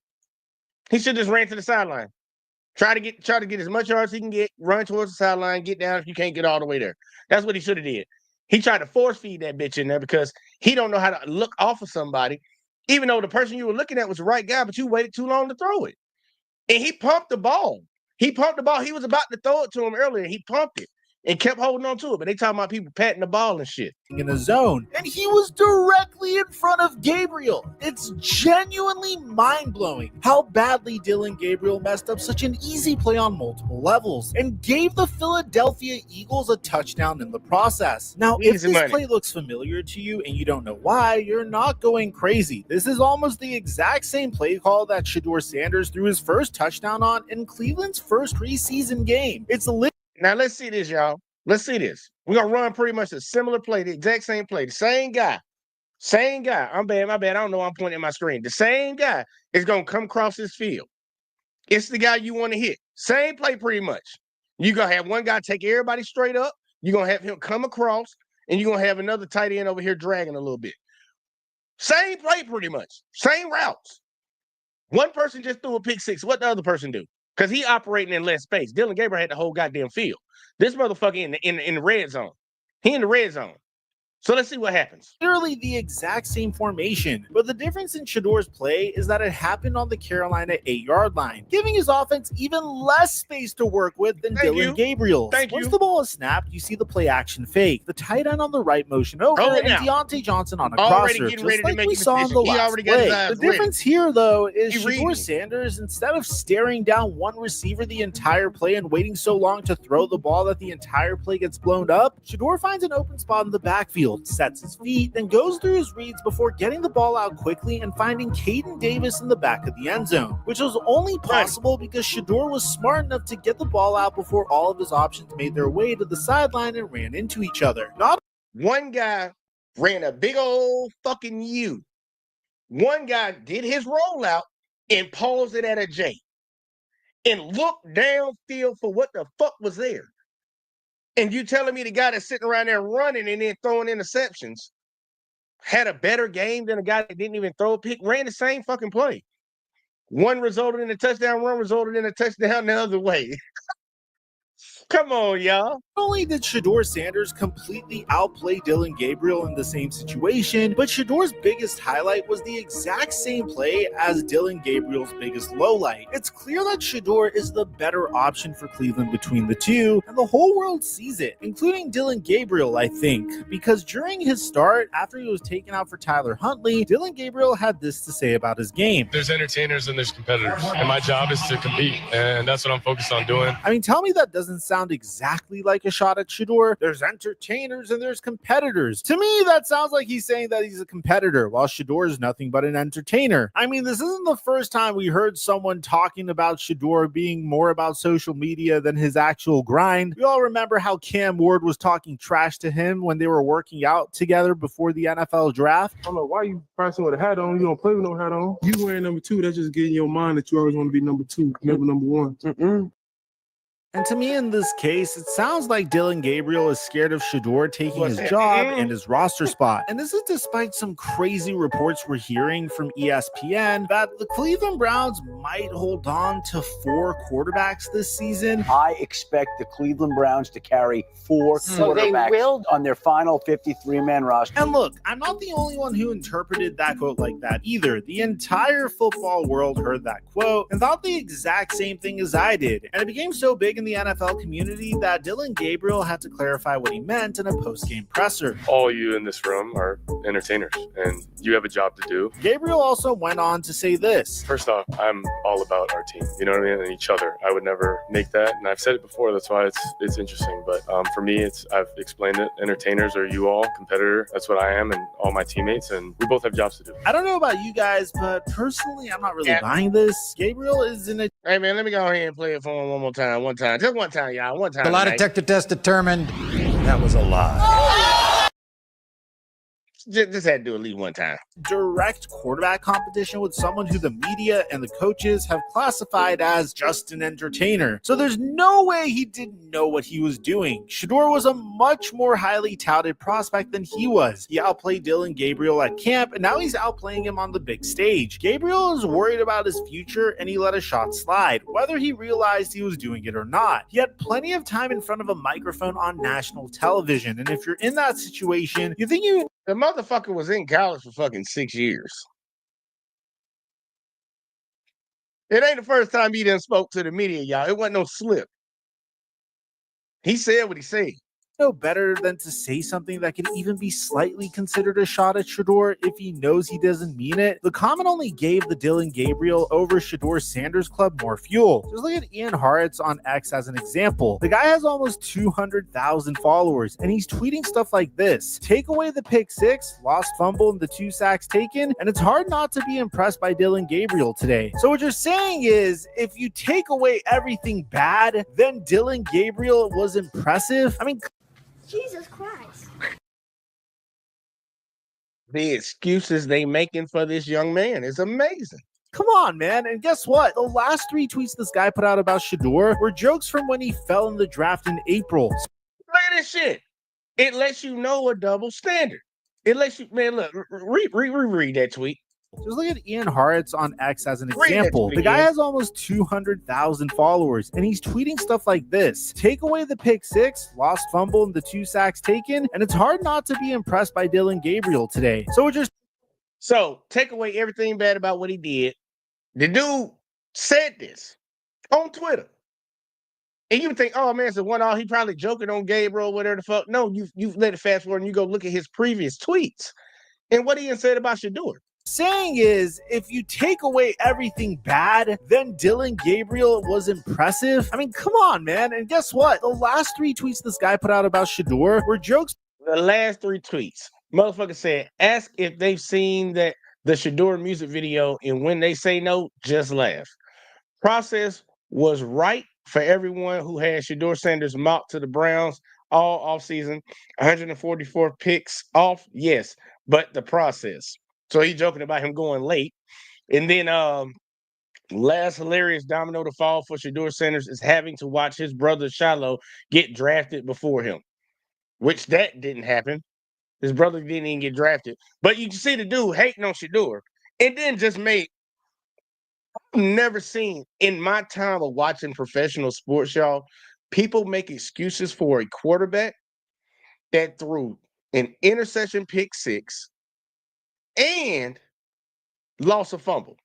He should just ran to the sideline. Try to get as much yards as he can get, run towards the sideline, get down if you can't get all the way there. That's what he should have did. He tried to force feed that bitch in there because he don't know how to look off of somebody, even though the person you were looking at was the right guy, but you waited too long to throw it. And he pumped the ball. He pumped the ball. He was about to throw it to him earlier. He pumped it and kept holding on to it. But they talking about people patting the ball and shit. In a zone, and he was directly in front of Gabriel. It's genuinely mind-blowing how badly Dylan Gabriel messed up such an easy play on multiple levels and gave the Philadelphia Eagles a touchdown in the process. Now, if this play looks familiar to you and you don't know why, you're not going crazy. This is almost the exact same play call that Shedeur Sanders threw his first touchdown on in Cleveland's first preseason game. It's now let's see this, y'all. Let's see this. We're going to run pretty much a similar play, the exact same play, the same guy. Same guy. I'm bad, my bad. I don't know. I'm pointing at my screen. The same guy is going to come across this field. It's the guy you want to hit. Same play pretty much. You're going to have one guy take everybody straight up. You're going to have him come across, and you're going to have another tight end over here dragging a little bit. Same play pretty much. Same routes. One person just threw a pick six. What the other person do? Because he operating in less space. Dylan Gabriel had the whole goddamn field. This motherfucker in the red zone. He in the red zone. So let's see what happens. Literally the exact same formation, but the difference in Shedeur's play is that it happened on the Carolina 8-yard line, giving his offense even less space to work with than Dylan Gabriel's. Once the ball is snapped, you see the play action fake, the tight end on the right motion over, and Deontay Johnson on a crosser, just like we saw in the last play. The difference here, though, is Shedeur Sanders, instead of staring down one receiver the entire play and waiting so long to throw the ball that the entire play gets blown up, Shedeur finds an open spot in the backfield, sets his feet, then goes through his reads before getting the ball out quickly and finding Caden Davis in the back of the end zone, which was only possible because Shedeur was smart enough to get the ball out before all of his options made their way to the sideline and ran into each other. One guy ran a big old fucking U. One guy did his rollout and paused it at a J and looked downfield for what the fuck was there. And you telling me the guy that's sitting around there running and then throwing interceptions had a better game than a guy that didn't even throw a pick, ran the same fucking play. One resulted in a touchdown, one resulted in a touchdown the other way. Come on, y'all. Not only did Shedeur Sanders completely outplay Dylan Gabriel in the same situation, but Shedeur's biggest highlight was the exact same play as Dylan Gabriel's biggest lowlight. It's clear that Shedeur is the better option for Cleveland between the two, and the whole world sees it, including Dylan Gabriel, I think, because during his start, after he was taken out for Tyler Huntley, Dylan Gabriel had this to say about his game. There's entertainers and there's competitors, and my job is to compete, and that's what I'm focused on doing. I mean, tell me that doesn't sound exactly like a shot at Shedeur. There's entertainers and there's competitors. To me, that sounds like he's saying that he's a competitor, while Shedeur is nothing but an entertainer. I mean, this isn't the first time we heard someone talking about Shedeur being more about social media than his actual grind. We all remember how Cam Ward was talking trash to him when they were working out together before the NFL draft. I don't know why you pressing with a hat on. You don't play with no hat on. You wearing number 2. That's just getting your mind that you always want to be number 2, never number 1. And to me, in this case, it sounds like Dylan Gabriel is scared of Shedeur taking his job and his roster spot. And this is despite some crazy reports we're hearing from ESPN that the Cleveland Browns might hold on to 4 quarterbacks this season. I expect the Cleveland Browns to carry 4 quarterbacks on their final 53-man roster. And look, I'm not the only one who interpreted that quote like that either. The entire football world heard that quote and thought the exact same thing as I did. And it became so big in the NFL community that Dylan Gabriel had to clarify what he meant in a post-game presser. All you in this room are entertainers, and you have a job to do. Gabriel also went on to say this. First off, I'm all about our team, you know what I mean, and each other. I would never make that, and I've said it before, that's why it's interesting. But for me, I've explained it. Entertainers are you all, competitor, that's what I am, and all my teammates, and we both have jobs to do. I don't know about you guys, but personally, I'm not really buying this. Gabriel is in a... Hey, man, let me go ahead and play it for him one time. time. Just one time, y'all. One time. The lie tonight. detector test determined that was a lie. Just had to do it at least one time. Direct quarterback competition with someone who the media and the coaches have classified as just an entertainer. So there's no way he didn't know what he was doing. Shedeur was a much more highly touted prospect than he was. He outplayed Dylan Gabriel at camp, and now he's outplaying him on the big stage. Gabriel is worried about his future, and he let a shot slide, whether he realized he was doing it or not. He had plenty of time in front of a microphone on national television, and if you're in that situation, you think you... The motherfucker was in college for fucking 6 years. It ain't the first time he done spoke to the media, y'all. It wasn't no slip. He said what he said. No better than to say something that can even be slightly considered a shot at Shedeur if he knows he doesn't mean it. The comment only gave the Dylan Gabriel over Shedeur Sanders club more fuel. Just look at Ian Hartz on X as an example. The guy has almost 200,000 followers, and he's tweeting stuff like this. Take away the pick six, lost fumble, and the 2 sacks taken, and it's hard not to be impressed by Dylan Gabriel today. So what you're saying is, if you take away everything bad, then Dylan Gabriel was impressive? I mean, Jesus Christ. The excuses they making for this young man is amazing. Come on, man. And guess what? The last 3 tweets this guy put out about Shedeur were jokes from when he fell in the draft in April. Look at this shit. It lets you know a double standard. It lets you, man, look, read that tweet. Just look at Ian Hartz on X as an example. The guy has almost 200,000 followers, and he's tweeting stuff like this. Take away the pick six, lost fumble, and the 2 sacks taken, and it's hard not to be impressed by Dylan Gabriel today. So take away everything bad about what he did. The dude said this on Twitter. And you would think, oh man, it's a one-off. He probably joking on Gabriel, whatever the fuck. No, you've let it fast forward and you go look at his previous tweets and what he said about Shedeur. Saying is, if you take away everything bad, then Dylan Gabriel was impressive. I mean, come on, man. And guess what? The last 3 tweets this guy put out about Shedeur were jokes. The last 3 tweets, motherfucker said, ask if they've seen the Shedeur music video, and when they say no, just laugh. Process was right for everyone who had Shedeur Sanders mocked to the Browns all offseason. 144 picks off, yes, but the process. So he's joking about him going late. And then last hilarious domino to fall for Shedeur Sanders is having to watch his brother Shiloh get drafted before him, which that didn't happen. His brother didn't even get drafted. But you can see the dude hating on Shedeur. And then just made, I've never seen in my time of watching professional sports, y'all, people make excuses for a quarterback that threw an interception pick six and lost a fumble.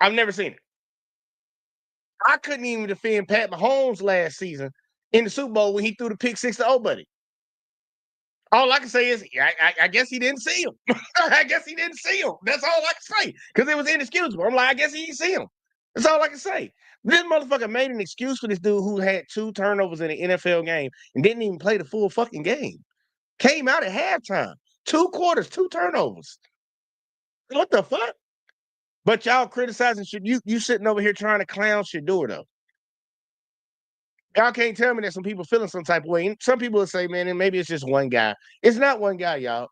I've never seen it. I couldn't even defend Pat Mahomes last season in the Super Bowl when he threw the pick six to Obuddy. All I can say is, I guess he didn't see him. I guess he didn't see him. That's all I can say, because it was inexcusable. I'm like, I guess he didn't see him. That's all I can say. This motherfucker made an excuse for this dude who had 2 turnovers in an NFL game and didn't even play the full fucking game. Came out at halftime. 2 quarters, 2 turnovers. What the fuck? But y'all criticizing you sitting over here trying to clown Shedeur, though. Y'all can't tell me that some people feeling some type of way. And some people will say, man, and maybe it's just one guy. It's not one guy, y'all.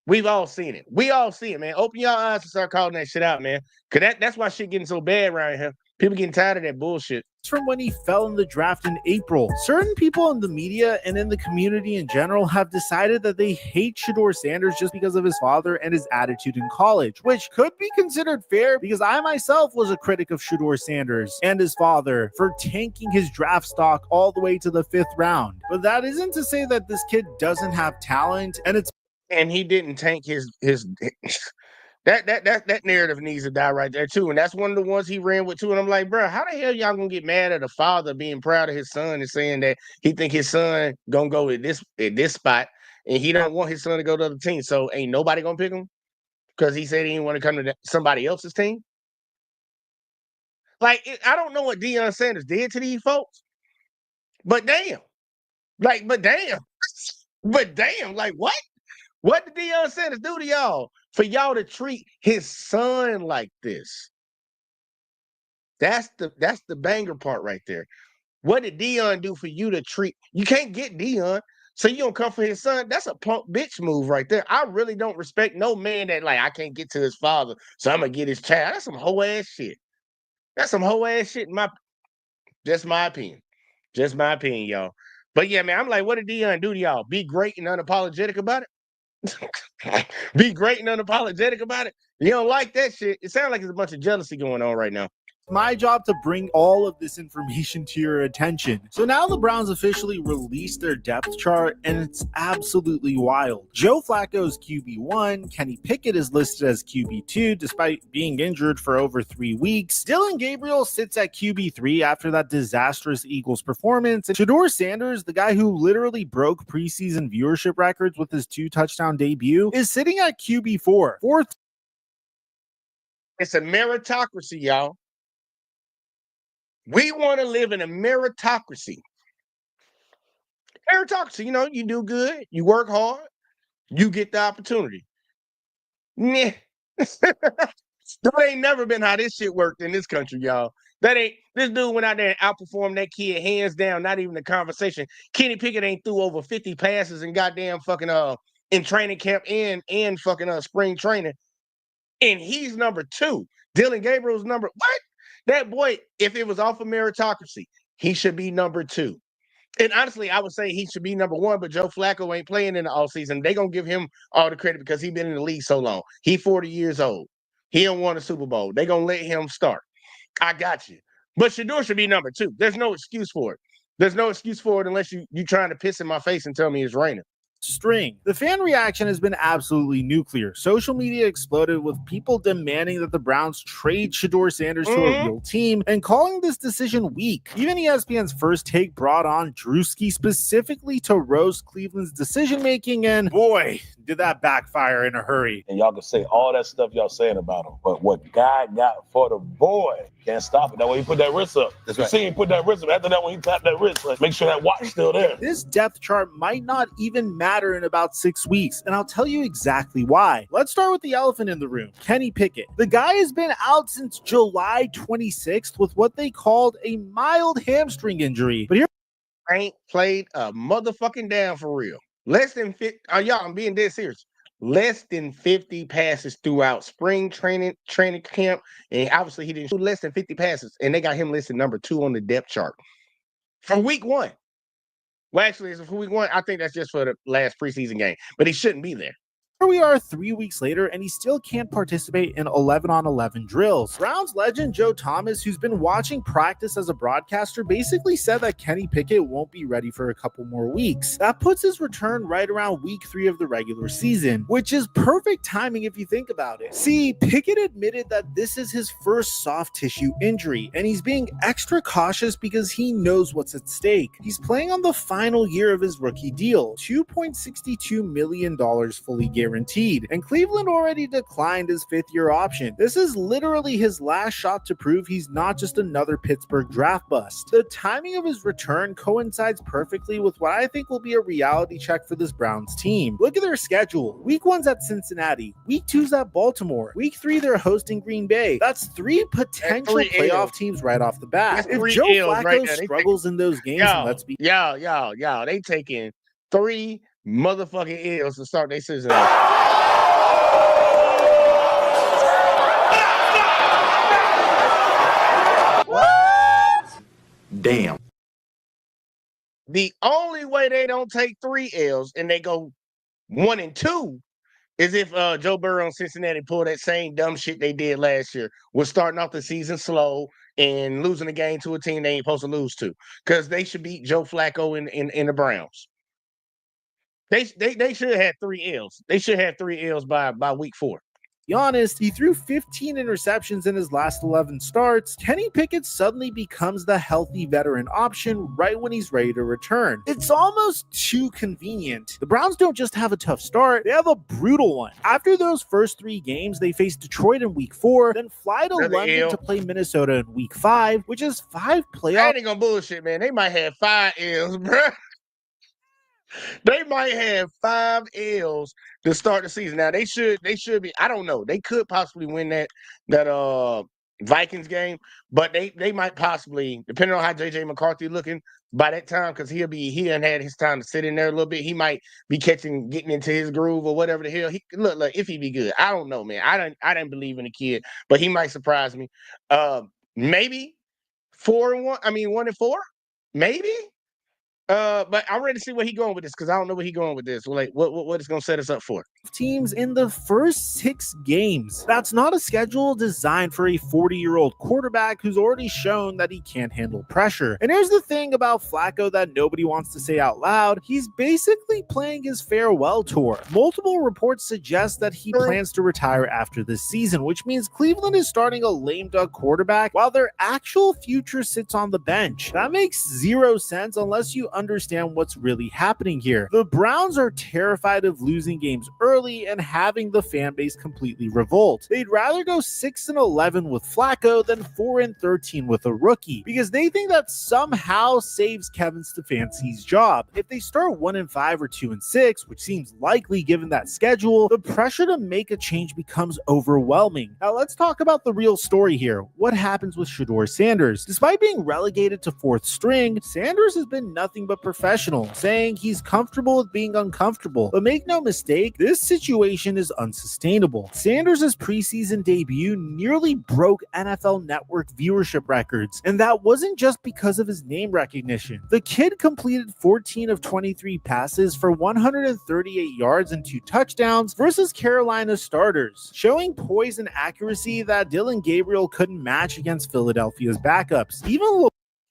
We've all seen it. We all see it, man. Open your eyes and start calling that shit out, man. Because that's why shit getting so bad around here. People getting tired of that bullshit. From when he fell in the draft in April. Certain people in the media and in the community in general have decided that they hate Shedeur Sanders just because of his father and his attitude in college, which could be considered fair because I myself was a critic of Shedeur Sanders and his father for tanking his draft stock all the way to the 5th round. But that isn't to say that this kid doesn't have talent, and he didn't tank his That narrative needs to die right there too, and that's one of the ones he ran with too. And I'm like, bro, how the hell y'all gonna get mad at a father being proud of his son and saying that he think his son gonna go at this spot, and he don't want his son to go to the other team? So ain't nobody gonna pick him because he said he didn't want to come to somebody else's team. Like, I don't know what Deion Sanders did to these folks, but damn, like what? What did Deion Sanders do to y'all for y'all to treat his son like this? That's the banger part right there. What did Dion do for you to treat? You can't get Dion, so you don't come for his son. That's a punk bitch move right there. I really don't respect no man that like I can't get to his father, so I'm gonna get his child. That's some hoe ass shit. That's some hoe ass shit. Just my opinion. Just my opinion, y'all. But yeah, man, I'm like, what did Dion do to y'all? Be great and unapologetic about it. Be great and unapologetic about it. You don't like that shit. It sounds like there's a bunch of jealousy going on right now. My job to bring all of this information to your attention. So now the Browns officially released their depth chart, and it's absolutely wild. Joe Flacco is QB1, Kenny Pickett is listed as QB2 despite being injured for over 3 weeks. Dylan Gabriel sits at QB3 after that disastrous Eagles performance, and Shedeur Sanders, the guy who literally broke preseason viewership records with his 2-touchdown debut, is sitting at QB4. It's a meritocracy, y'all. We want to live in a meritocracy. Meritocracy, you do good, you work hard, you get the opportunity. Nah. That ain't never been how this shit worked in this country, y'all. This dude went out there and outperformed that kid hands down, not even a conversation. Kenny Pickett ain't threw over 50 passes in goddamn fucking in training camp and fucking spring training. And he's number 2. Dylan Gabriel's number what? That boy, if it was off of meritocracy, he should be number 2. And honestly, I would say he should be number 1, but Joe Flacco ain't playing in the offseason. They're going to give him all the credit because he's been in the league so long. He 40 years old. He don't won a Super Bowl. They're going to let him start. I got you. But Shedeur should be number 2. There's no excuse for it. There's no excuse for it unless you trying to piss in my face and tell me it's raining. String. The fan reaction has been absolutely nuclear. Social media exploded with people demanding that the Browns trade Shedeur Sanders to a real team and calling this decision weak. Even ESPN's First Take brought on Drewski specifically to roast Cleveland's decision making, and boy, did that backfire in a hurry. And y'all can say all that stuff y'all saying about him, but what God got for the boy can't stop it. That way he put that wrist up. That's right. You see him put that wrist up. After that, when he tapped that wrist, make sure that watch still there. This depth chart might not even matter in about 6 weeks, and I'll tell you exactly why. Let's start with the elephant in the room, Kenny Pickett. The guy has been out since July 26th with what they called a mild hamstring injury. But here ain't played a motherfucking down for real. Less than 50. Y'all, I'm being dead serious. Less than 50 passes throughout spring training camp, and obviously he didn't shoot less than 50 passes, and they got him listed number 2 on the depth chart for week 1. Well, actually, it's for week 1. I think that's just for the last preseason game, but he shouldn't be there. Here we are 3 weeks later, and he still can't participate in 11-on-11 drills. Browns legend Joe Thomas, who's been watching practice as a broadcaster, basically said that Kenny Pickett won't be ready for a couple more weeks. That puts his return right around week 3 of the regular season, which is perfect timing if you think about it. See, Pickett admitted that this is his first soft tissue injury, and he's being extra cautious because he knows what's at stake. He's playing on the final year of his rookie deal, $2.62 million fully guaranteed, and Cleveland already declined his 5th-year option. This is literally his last shot to prove he's not just another Pittsburgh draft bust. The timing of his return coincides perfectly with what I think will be a reality check for this Browns team. Look at their schedule. Week 1's at Cincinnati. Week 2's at Baltimore. Week 3, they're hosting Green Bay. That's 3 potential playoff teams right off the bat. If Joe Flacco struggles in those games, let's be... Y'all, they taking 3 motherfucking L's to start their season. What? Damn. The only way they don't take 3 L's and they go 1-2 is if Joe Burrow and Cincinnati pull that same dumb shit they did last year. We're starting off the season slow and losing a game to a team they ain't supposed to lose to, because they should beat Joe Flacco in the Browns. They should have 3 L's. They should have 3 L's by week 4. Be honest, he threw 15 interceptions in his last 11 starts. Kenny Pickett suddenly becomes the healthy veteran option right when he's ready to return. It's almost too convenient. The Browns don't just have a tough start, they have a brutal one. After those first 3 games, they face Detroit in week 4, then fly to London to play Minnesota in week 5, which is 5 playoffs. I ain't gonna bullshit, man. They might have 5 L's, bro. They might have 5 L's to start the season. Now they should be. I don't know. They could possibly win that Vikings game, but they might possibly, depending on how JJ McCarthy looking by that time, because he done had his time to sit in there a little bit. He might be getting into his groove or whatever the hell. He look if he be good. I don't know, man. I didn't believe in the kid, but he might surprise me. Maybe 4-1. I mean 1-4, maybe. But I'm ready to see where he going with this because I don't know where he going with this. Like, what is going to set us up for? Teams in the first 6 games. That's not a schedule designed for a 40-year-old quarterback who's already shown that he can't handle pressure. And here's the thing about Flacco that nobody wants to say out loud. He's basically playing his farewell tour. Multiple reports suggest that he plans to retire after this season, which means Cleveland is starting a lame duck quarterback while their actual future sits on the bench. That makes zero sense unless you understand what's really happening here. The Browns are terrified of losing games early and having the fan base completely revolt. They'd rather go 6-11 with Flacco than 4-13 with a rookie because they think that somehow saves Kevin Stefanski's job. If they start 1-5 or 2-6, which seems likely given that schedule, the pressure to make a change becomes overwhelming. Now let's talk about the real story here. What happens with Shedeur Sanders? Despite being relegated to 4th string, Sanders has been nothing but professional, saying he's comfortable with being uncomfortable. But make no mistake, this situation is unsustainable. Sanders' preseason debut nearly broke NFL Network viewership records, and that wasn't just because of his name recognition. The kid completed 14 of 23 passes for 138 yards and 2 touchdowns versus Carolina starters, showing poise and accuracy that Dylan Gabriel couldn't match against Philadelphia's backups.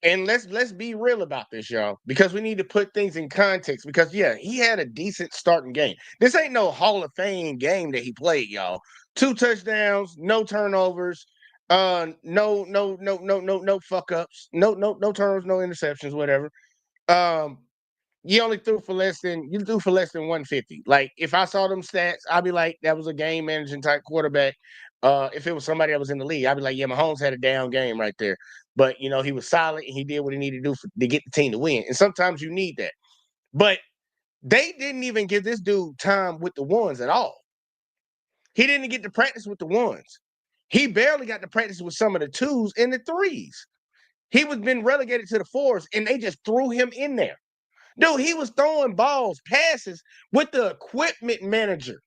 And let's be real about this, y'all, because we need to put things in context. Because he had a decent starting game. This ain't no Hall of Fame game that he played, y'all. 2 touchdowns, no turnovers, no fuck ups, no turnovers, no interceptions, whatever. You only threw for less than 150. Like if I saw them stats, I'd be like, that was a game managing type quarterback. If it was somebody that was in the league, I'd be like, yeah, Mahomes had a down game right there. But he was solid and he did what he needed to do to get the team to win. And sometimes you need that. But they didn't even give this dude time with the ones at all. He didn't get to practice with the ones. He barely got to practice with some of the 2s and the 3s. He was been relegated to the 4s, and they just threw him in there. Dude, he was throwing passes with the equipment manager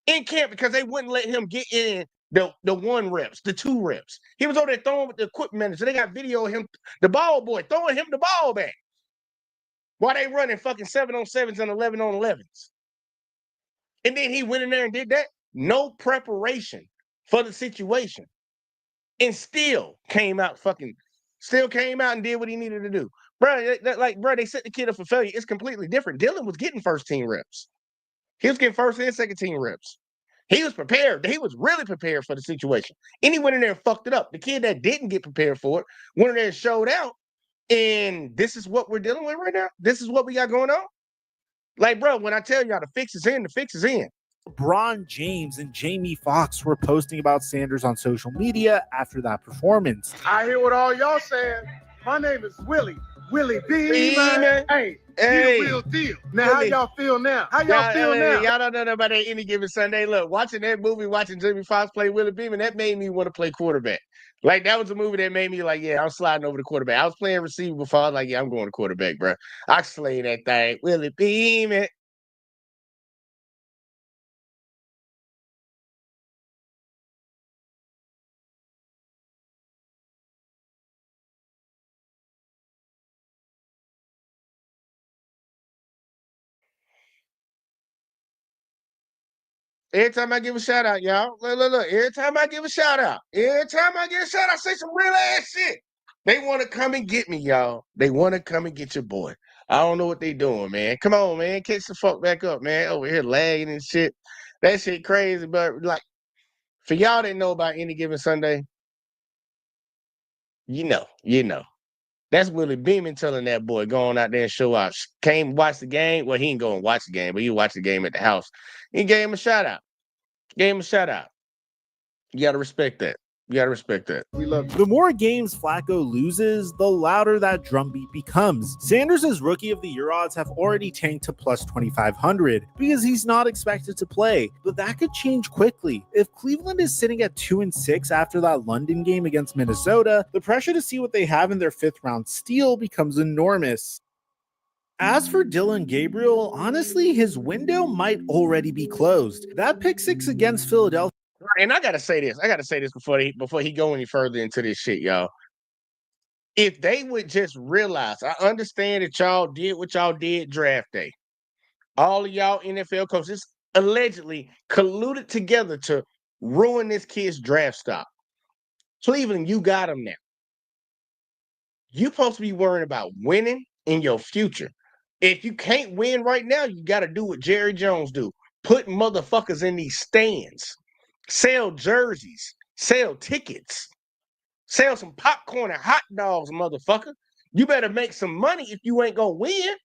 in camp because they wouldn't let him get in the 1 reps, the 2 reps. He was over there throwing with the equipment manager. They got video of him, the ball boy, throwing him the ball back while they running fucking 7-on-7s and 11-on-11s. And then he went in there and did that. No preparation for the situation. And still came out and did what he needed to do. Bro, they set the kid up for failure. It's completely different. Dylan was getting first team reps. He was getting first and second team reps. He was prepared. He was really prepared for the situation. And he went in there and fucked it up. The kid that didn't get prepared for it went in there and showed out. And this is what we're dealing with right now. This is what we got going on. Like, bro, when I tell y'all the fix is in, the fix is in. LeBron James and Jamie Foxx were posting about Sanders on social media after that performance. I hear what all y'all saying. My name is Willie B, man. Hey, you real deal. Now, how y'all feel now? Y'all don't know about that Any Given Sunday. Look, watching that movie, watching Jamie Foxx play Willie Beeman, that made me want to play quarterback. Like, that was a movie that made me like, yeah, I'm sliding over the quarterback. I was playing receiver before. I was like, yeah, I'm going to quarterback, bro. I slay that thing. Willie Beeman. Every time I give a shout out, y'all. Look. Every time I give a shout out, I say some real ass shit. They want to come and get me, y'all. They want to come and get your boy. I don't know what they doing, man. Come on, man. Catch the fuck back up, man. Over here lagging and shit. That shit crazy, but like, for y'all that know about Any Given Sunday, you know. That's Willie Beeman telling that boy going out there and show out. Came watch the game. Well, he ain't going to watch the game, but he watched the game at the house. He gave him a shout out. You got to respect that. You gotta respect that. We love you. The more games Flacco loses, the louder that drumbeat becomes. Sanders' Rookie of the Year odds have already tanked to plus 2,500 because he's not expected to play, but that could change quickly. If Cleveland is sitting at 2-6 after that London game against Minnesota, the pressure to see what they have in their 5th round steal becomes enormous. As for Dylan Gabriel, honestly, his window might already be closed. That pick 6 against Philadelphia. And I gotta say this. Before he go any further into this shit, y'all. If they would just realize, I understand that y'all did what y'all did draft day. All of y'all NFL coaches allegedly colluded together to ruin this kid's draft stock. Cleveland, you got him now. You're supposed to be worrying about winning in your future. If you can't win right now, you got to do what Jerry Jones do. Put motherfuckers in these stands. Sell jerseys. Sell tickets. Sell some popcorn and hot dogs, motherfucker. You better make some money if you ain't going to win.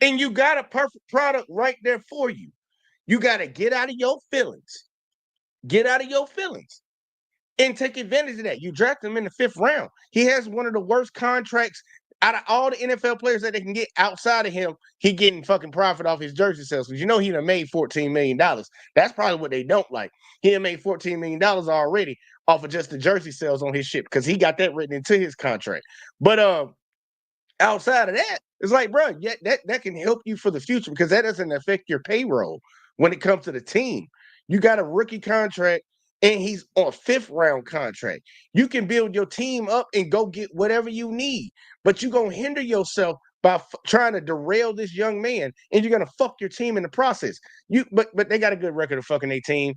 And you got a perfect product right there for you. You got to get out of your feelings. Get out of your feelings. And take advantage of that. You draft him in the 5th round. He has one of the worst contracts out of all the NFL players that they can get outside of him. He getting fucking profit off his jersey sales. Because you know he done made $14 million. That's probably what they don't like. He done made $14 million already off of just the jersey sales on his shit. Because he got that written into his contract. But outside of that, it's like, bro, yeah, that can help you for the future because that doesn't affect your payroll when it comes to the team. You got a rookie contract and he's on a 5th round contract. You can build your team up and go get whatever you need, but you're going to hinder yourself by trying to derail this young man, and you're going to fuck your team in the process. But they got a good record of fucking their team.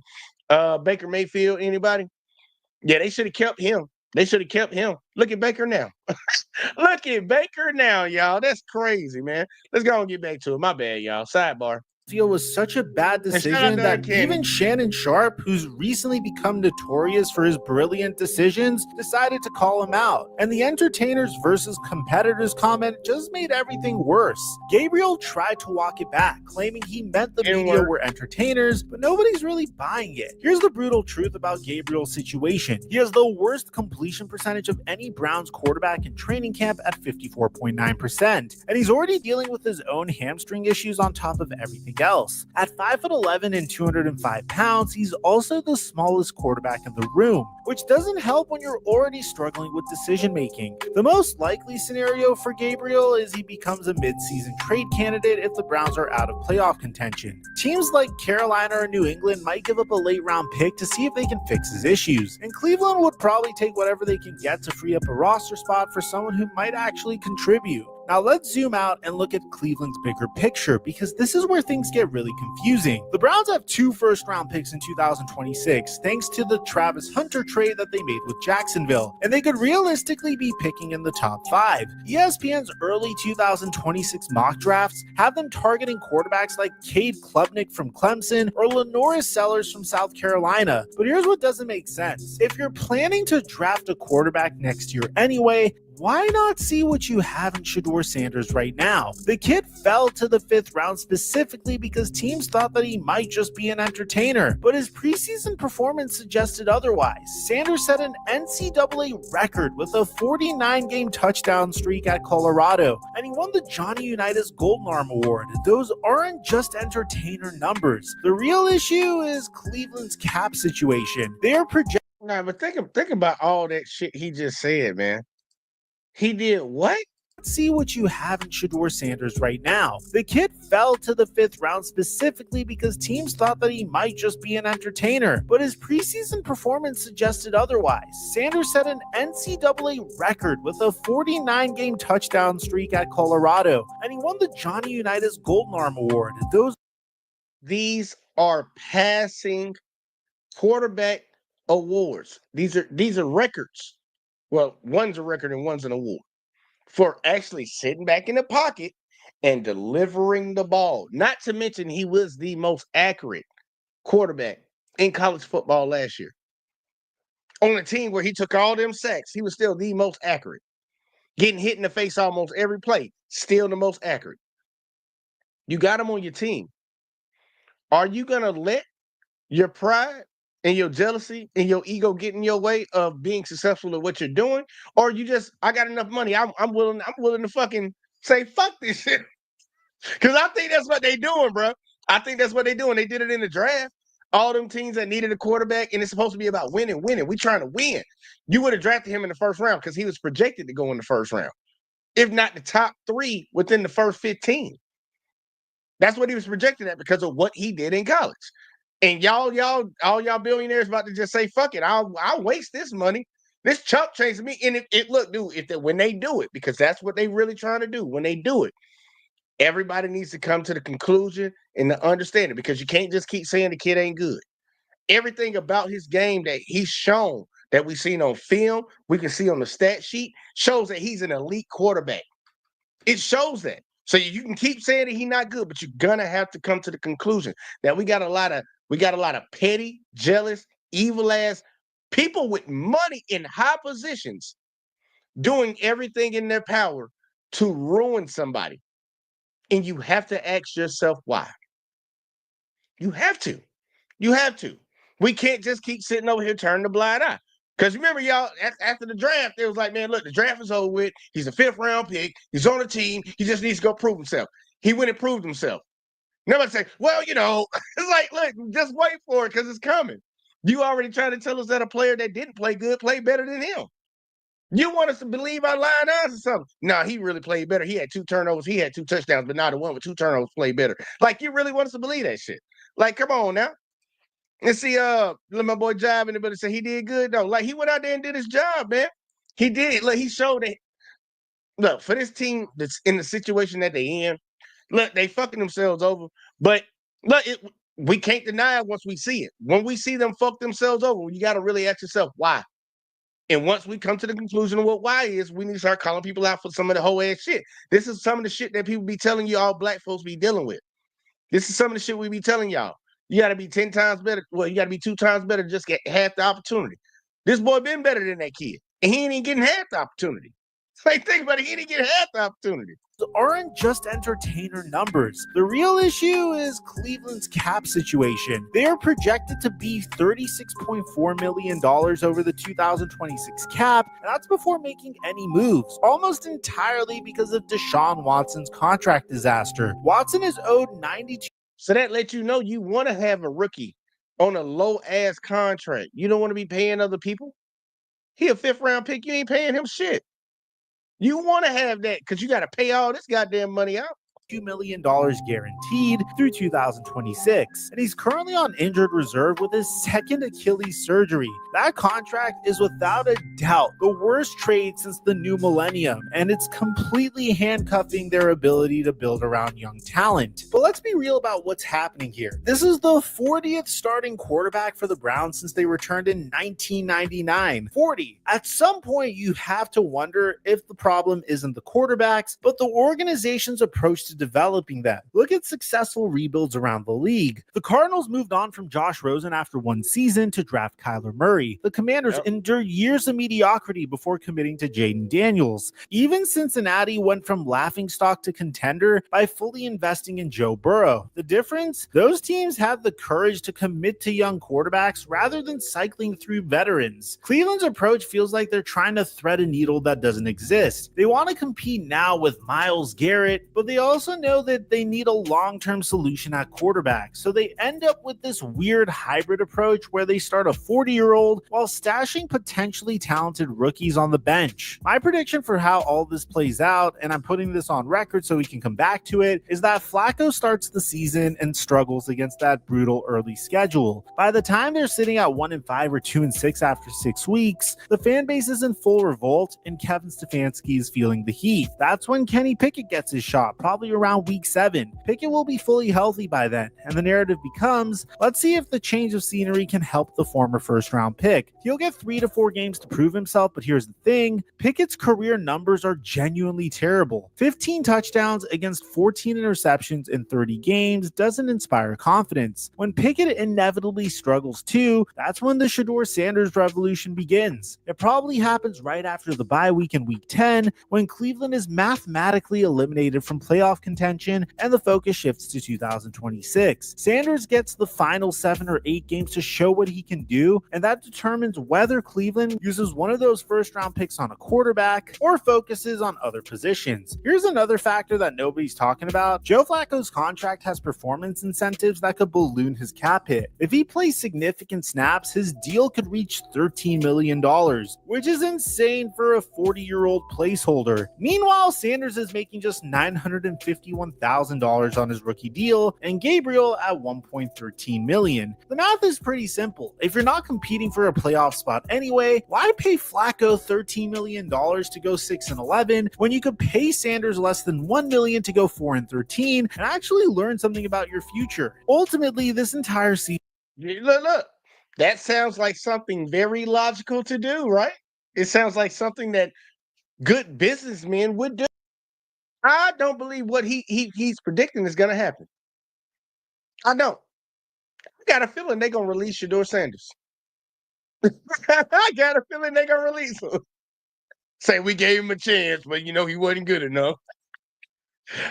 Baker Mayfield, anybody? Yeah, they should have kept him. They should have kept him. Look at Baker now. Look at Baker now, y'all. That's crazy, man. Let's go and get back to it. My bad, y'all. Sidebar. Was such a bad decision that even Shannon Sharp, who's recently become notorious for his brilliant decisions, decided to call him out. And the entertainers versus competitors comment just made everything worse. Gabriel tried to walk it back, claiming he meant the media were entertainers, but nobody's really buying it. Here's the brutal truth about Gabriel's situation. He has the worst completion percentage of any Browns quarterback in training camp at 54.9%. And he's already dealing with his own hamstring issues on top of everything else. At 5'11" and 205 pounds, he's also the smallest quarterback in the room, which doesn't help when you're already struggling with decision making. The most likely scenario for Gabriel is he becomes a mid-season trade candidate if the Browns are out of playoff contention. Teams like Carolina or New England might give up a late round pick to see if they can fix his issues, and Cleveland would probably take whatever they can get to free up a roster spot for someone who might actually contribute. Now let's zoom out and look at Cleveland's bigger picture because this is where things get really confusing. The Browns have 2 first-round picks in 2026 thanks to the Travis Hunter trade that they made with Jacksonville, and they could realistically be picking in the top 5. ESPN's early 2026 mock drafts have them targeting quarterbacks like Cade Klubnik from Clemson or Lenoris Sellers from South Carolina. But here's what doesn't make sense. If you're planning to draft a quarterback next year anyway, why not see what you have in Shedeur Sanders right now? The kid fell to the 5th round specifically because teams thought that he might just be an entertainer, but his preseason performance suggested otherwise. Sanders set an NCAA record with a 49-game touchdown streak at Colorado, and he won the Johnny Unitas Golden Arm Award. Those aren't just entertainer numbers. The real issue is Cleveland's cap situation. They're projecting. Nah, but think about all that shit he just said, man. He did what? See what you have in Shedeur Sanders right now. The kid fell to the 5th round specifically because teams thought that he might just be an entertainer, but his preseason performance suggested otherwise. Sanders set an NCAA record with a 49-game touchdown streak at Colorado, and he won the Johnny Unitas Golden Arm Award. These are passing quarterback awards. These are records. Well, one's a record and one's an award for actually sitting back in the pocket and delivering the ball. Not to mention he was the most accurate quarterback in college football last year. On a team where he took all them sacks, he was still the most accurate. Getting hit in the face almost every play, still the most accurate. You got him on your team. Are you going to let your pride and your jealousy and your ego get in your way of being successful at what you're doing, or you just, I got enough money, I'm willing to fucking say fuck this shit. Because I think that's what they doing, bro. I think that's what they doing. They did it in the draft. All them teams that needed a quarterback, and it's supposed to be about winning. We trying to win. You would have drafted him in the first round because he was projected to go in the first round, if not the top 3 within the first 15. That's what he was projected at because of what he did in college. And all y'all billionaires about to just say, fuck it, I'll waste this money. This chump chasing me. And look, dude, when they do it, because that's what they really trying to do, when they do it, everybody needs to come to the conclusion and the understanding, because you can't just keep saying the kid ain't good. Everything about his game that he's shown, that we've seen on film, we can see on the stat sheet, shows that he's an elite quarterback. It shows that. So you can keep saying that he's not good, but you're gonna have to come to the conclusion that we got a lot of petty, jealous, evil ass people with money in high positions doing everything in their power to ruin somebody. And you have to ask yourself why. You have to. You have to. We can't just keep sitting over here turning a blind eye. Because remember, y'all, after the draft, it was like, man, look, the draft is over with. He's a 5th round pick. He's on the team. He just needs to go prove himself. He went and proved himself. Nobody say, well, it's like, look, just wait for it because it's coming. You already trying to tell us that a player that didn't play good played better than him. You want us to believe our lying eyes or something? No, he really played better. He had 2 turnovers. He had 2 touchdowns, but not the one with 2 turnovers played better. Like, you really want us to believe that shit? Like, come on now. And see, my boy Jive in the building said he did good though. Like, he went out there and did his job, man. He did. Look, he showed that. Look, for this team that's in the situation that they in, look, they fucking themselves over. But look, we can't deny it once we see it. When we see them fuck themselves over, you got to really ask yourself why. And once we come to the conclusion of what why is, we need to start calling people out for some of the whole ass shit. This is some of the shit that people be telling you all black folks be dealing with. This is some of the shit we be telling y'all. You got to be 10 times better. Well, you got to be 2 times better to just get half the opportunity. This boy been better than that kid, and he ain't even getting half the opportunity. Like, think about it, he didn't get half the opportunity. Aren't just entertainer numbers. The real issue is Cleveland's cap situation. They are projected to be $36.4 million over the 2026 cap, and that's before making any moves, almost entirely because of Deshaun Watson's contract disaster. Watson is owed 92. So that lets you know you want to have a rookie on a low-ass contract. You don't want to be paying other people. He a 5th round pick. You ain't paying him shit. You want to have that because you got to pay all this goddamn money out. $2 million guaranteed through 2026, and he's currently on injured reserve with his 2nd Achilles surgery. That contract is without a doubt the worst trade since the new millennium, and it's completely handcuffing their ability to build around young talent. But let's be real about what's happening here. This is the 40th starting quarterback for the Browns since they returned in 1999. 40. At some point, you have to wonder if the problem isn't the quarterbacks, but the organization's approach to developing them. Look at successful rebuilds around the league. The Cardinals moved on from Josh Rosen after 1 season to draft Kyler Murray. The Commanders endured years of mediocrity before committing to Jaden Daniels. Even Cincinnati went from laughingstock to contender by fully investing in Joe Burrow. The difference? Those teams have the courage to commit to young quarterbacks rather than cycling through veterans. Cleveland's approach feels like they're trying to thread a needle that doesn't exist. They want to compete now with Myles Garrett, but they also know that they need a long-term solution at quarterback, so they end up with this weird hybrid approach where they start a 40-year-old while stashing potentially talented rookies on the bench. My prediction for how all this plays out, and I'm putting this on record so we can come back to it, is that Flacco starts the season and struggles against that brutal early schedule. By the time they're sitting at 1-5 or 2-6 after 6 weeks, the fan base is in full revolt and Kevin Stefanski is feeling the heat. That's when Kenny Pickett gets his shot, probably around week 7. Pickett will be fully healthy by then, and the narrative becomes, let's see if the change of scenery can help the former first-round pick. He'll get 3 to 4 games to prove himself, but here's the thing, Pickett's career numbers are genuinely terrible. 15 touchdowns against 14 interceptions in 30 games doesn't inspire confidence. When Pickett inevitably struggles too, that's when the Shedeur Sanders revolution begins. It probably happens right after the bye week in week 10, when Cleveland is mathematically eliminated from playoff contention, and the focus shifts to 2026. Sanders gets the final 7 or 8 games to show what he can do, and that determines whether Cleveland uses one of those first-round picks on a quarterback or focuses on other positions. Here's another factor that nobody's talking about. Joe Flacco's contract has performance incentives that could balloon his cap hit. If he plays significant snaps, his deal could reach $13 million, which is insane for a 40-year-old placeholder. Meanwhile, Sanders is making just $951,000 on his rookie deal, and Gabriel at $1.13 million. The math is pretty simple. If you're not competing for a playoff spot anyway, why pay Flacco $13 million to go 6-11 when you could pay Sanders less than $1 million to go 4-13 and actually learn something about your future? Ultimately, this entire season. Look. That sounds like something very logical to do, right? It sounds like something that good businessmen would do. I don't believe what he's predicting is going to happen. I don't. I got a feeling they're going to release Shedeur Sanders. I got a feeling they're going to release him. Say we gave him a chance, but he wasn't good enough.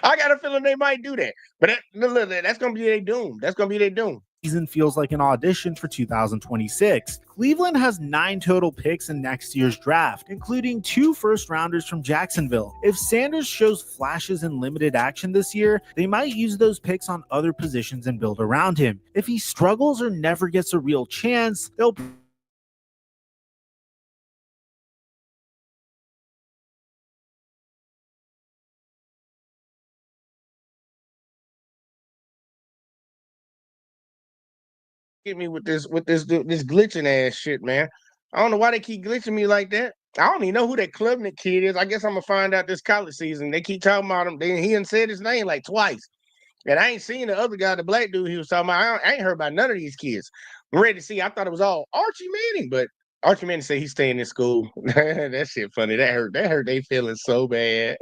I got a feeling they might do that. But that's going to be their doom. That's going to be their doom. Season feels like an audition for 2026. Cleveland has 9 total picks in next year's draft, including 2 first-rounders from Jacksonville. If Sanders shows flashes in limited action this year, they might use those picks on other positions and build around him. If he struggles or never gets a real chance, they'll get me with this glitching ass shit, man. I don't know why they keep glitching me like that. I don't even know who that Klubnik kid is. I guess I'm gonna find out this college season. They keep talking about him. He done said his name like twice, and I ain't seen the other guy, the black dude he was talking about. I ain't heard about none of these kids. I'm ready to see. I thought it was all Archie Manning, but Archie Manning said he's staying in school. That shit funny. That hurt they feeling so bad.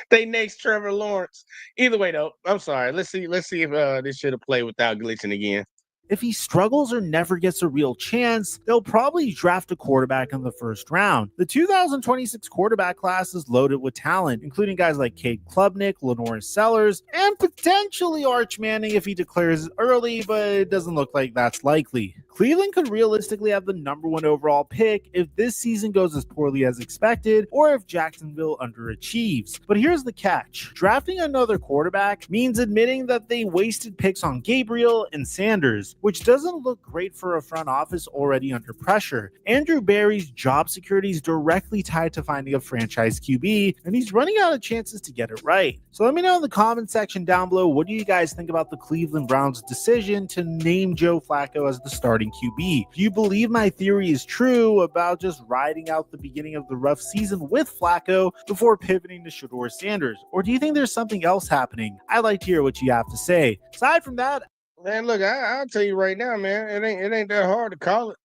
They next Trevor Lawrence. Either way though, I'm sorry. Let's see if this should have played without glitching again. If he struggles or never gets a real chance, they'll probably draft a quarterback in the first round. The 2026 quarterback class is loaded with talent, including guys like Cade Klubnik, Lenore Sellers, and potentially Arch Manning if he declares early, but it doesn't look like that's likely. Cleveland could realistically have the number 1 overall pick if this season goes as poorly as expected or if Jacksonville underachieves. But here's the catch. Drafting another quarterback means admitting that they wasted picks on Gabriel and Sanders, which doesn't look great for a front office already under pressure. Andrew Berry's job security is directly tied to finding a franchise QB, and he's running out of chances to get it right. So let me know in the comment section down below, what do you guys think about the Cleveland Browns' decision to name Joe Flacco as the starting QB? Do you believe my theory is true about just riding out the beginning of the rough season with Flacco before pivoting to Shedeur Sanders? Or do you think there's something else happening? I'd like to hear what you have to say. Aside from that, man, look, I'll tell you right now, man, it ain't that hard to call it.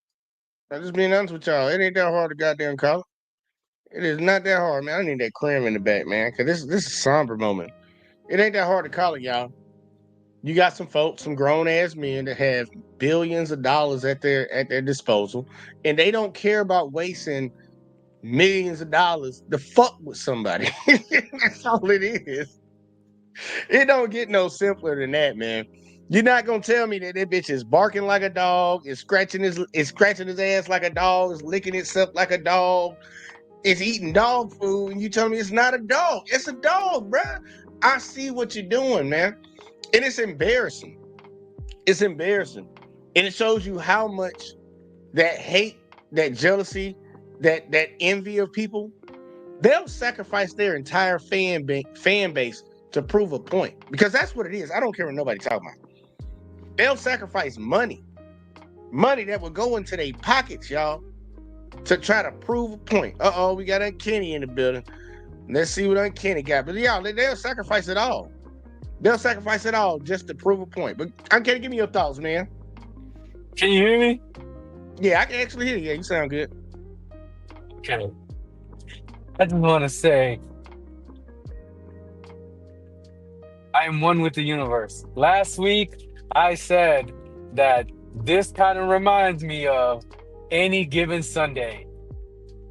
I'm just being honest with y'all. It ain't that hard to goddamn call it. It is not that hard, man. I need that clam in the back, man, because this is a somber moment. It ain't that hard to call it, y'all. You got some folks, some grown-ass men that have billions of dollars at their disposal, and they don't care about wasting millions of dollars to fuck with somebody. That's all it is. It don't get no simpler than that, man. You're not gonna tell me that bitch is barking like a dog, is scratching his ass like a dog, is licking itself like a dog, is eating dog food, and you tell me it's not a dog. It's a dog, bruh. I see what you're doing, man. And it's embarrassing. It's embarrassing. And it shows you how much that hate, that jealousy, that envy of people, they'll sacrifice their entire fan base to prove a point. Because that's what it is. I don't care what nobody's talking about. They'll sacrifice money that will go into their pockets, y'all, to try to prove a point. We got Uncanny in the building. Let's see what Uncanny got. But y'all, they'll sacrifice it all. They'll sacrifice it all just to prove a point. But Uncanny, give me your thoughts, man. Can you hear me? Yeah, I can actually hear you. Yeah, you sound good. Okay. I just want to say, I am one with the universe. Last week, I said that this kind of reminds me of Any Given Sunday.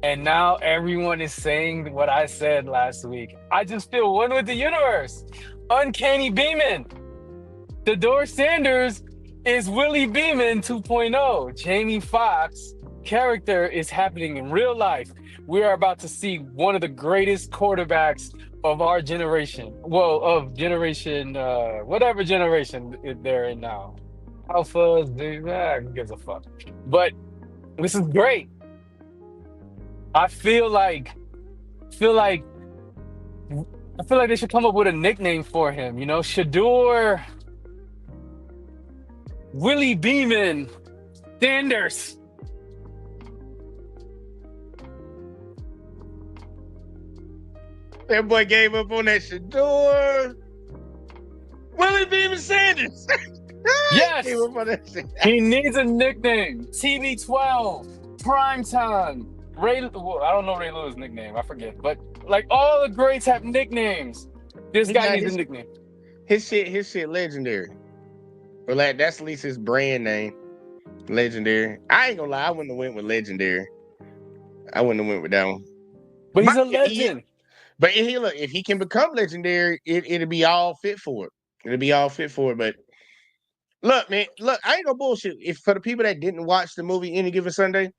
And now everyone is saying what I said last week. I just feel one with the universe. Uncanny Beeman. Shedeur Sanders is Willie Beeman 2.0. Jamie Foxx character is happening in real life. We are about to see one of the greatest quarterbacks of our generation. Well, of generation, whatever generation they're in now. Alpha, who gives a fuck? But this is great. I feel like they should come up with a nickname for him. You know, Shedeur Willie Beeman Sanders. That boy gave up on that Shedeur Willie Beeman Sanders. Yes, Gave up on that shit. he needs a nickname. TB12, Primetime, Ray. Well, I don't know Ray Lewis' nickname. I forget. But like all the greats have nicknames. This guy needs a nickname. His shit legendary. Well, that's at least his brand name. Legendary. I ain't gonna lie, I wouldn't have went with legendary. I wouldn't have went with that one. But he's a legend. But if he can become legendary, it'll be all fit for it. It'll be all fit for it. But look, man, I ain't gonna bullshit. If for the people that didn't watch the movie Any Given Sunday,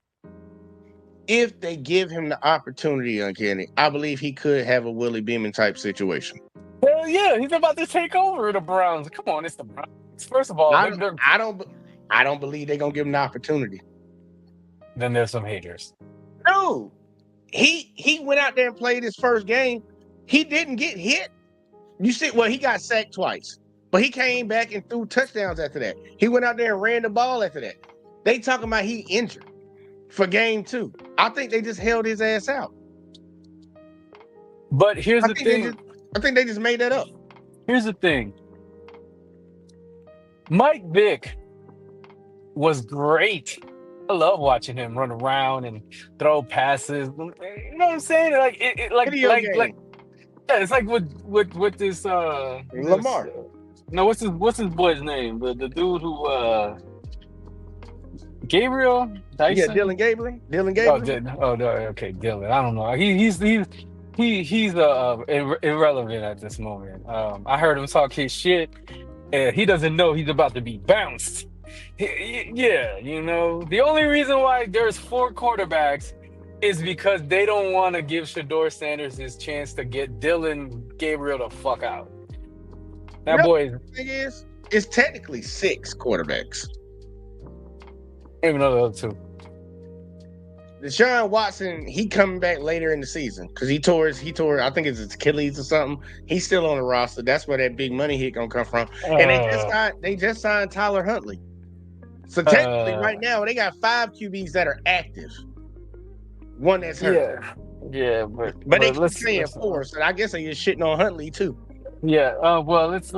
if they give him the opportunity, Uncanny, I believe he could have a Willie Beeman type situation. Hell yeah, he's about to take over the Browns. Come on, it's the Browns. First of all, I don't believe they're gonna give him the opportunity. Then there's some haters. No, he went out there and played his first game. He didn't get hit. You see, well, he got sacked twice, but he came back and threw touchdowns after that. He went out there and ran the ball after that. They talking about he injured for game 2. I think they just held his ass out. But here's the thing. I think they just made that up. Here's the thing. Mike Vick was great. I love watching him run around and throw passes. You know what I'm saying? Like it's like with this Lamar. No, what's his boy's name? The dude who Gabriel Dyson? Yeah, Dylan Gabriel. Oh, no, okay, Dylan. I don't know. He's irrelevant at this moment. I heard him talk his shit, and he doesn't know he's about to be bounced. Yeah, you know, the only reason why there's 4 quarterbacks is because they don't want to give Shedeur Sanders his chance to get Dylan Gabriel the fuck out. That boy is it's technically 6 quarterbacks. Even though the other 2. Deshaun Watson, he coming back later in the season because he tore I think it's his Achilles or something. He's still on the roster. That's where that big money hit gonna come from. And they just signed Tyler Huntley. So technically, right now they got 5 QBs that are active. 1 that's hurt. Yeah, but they keep saying 4. So I guess they just shitting on Huntley too. Yeah. Well, let's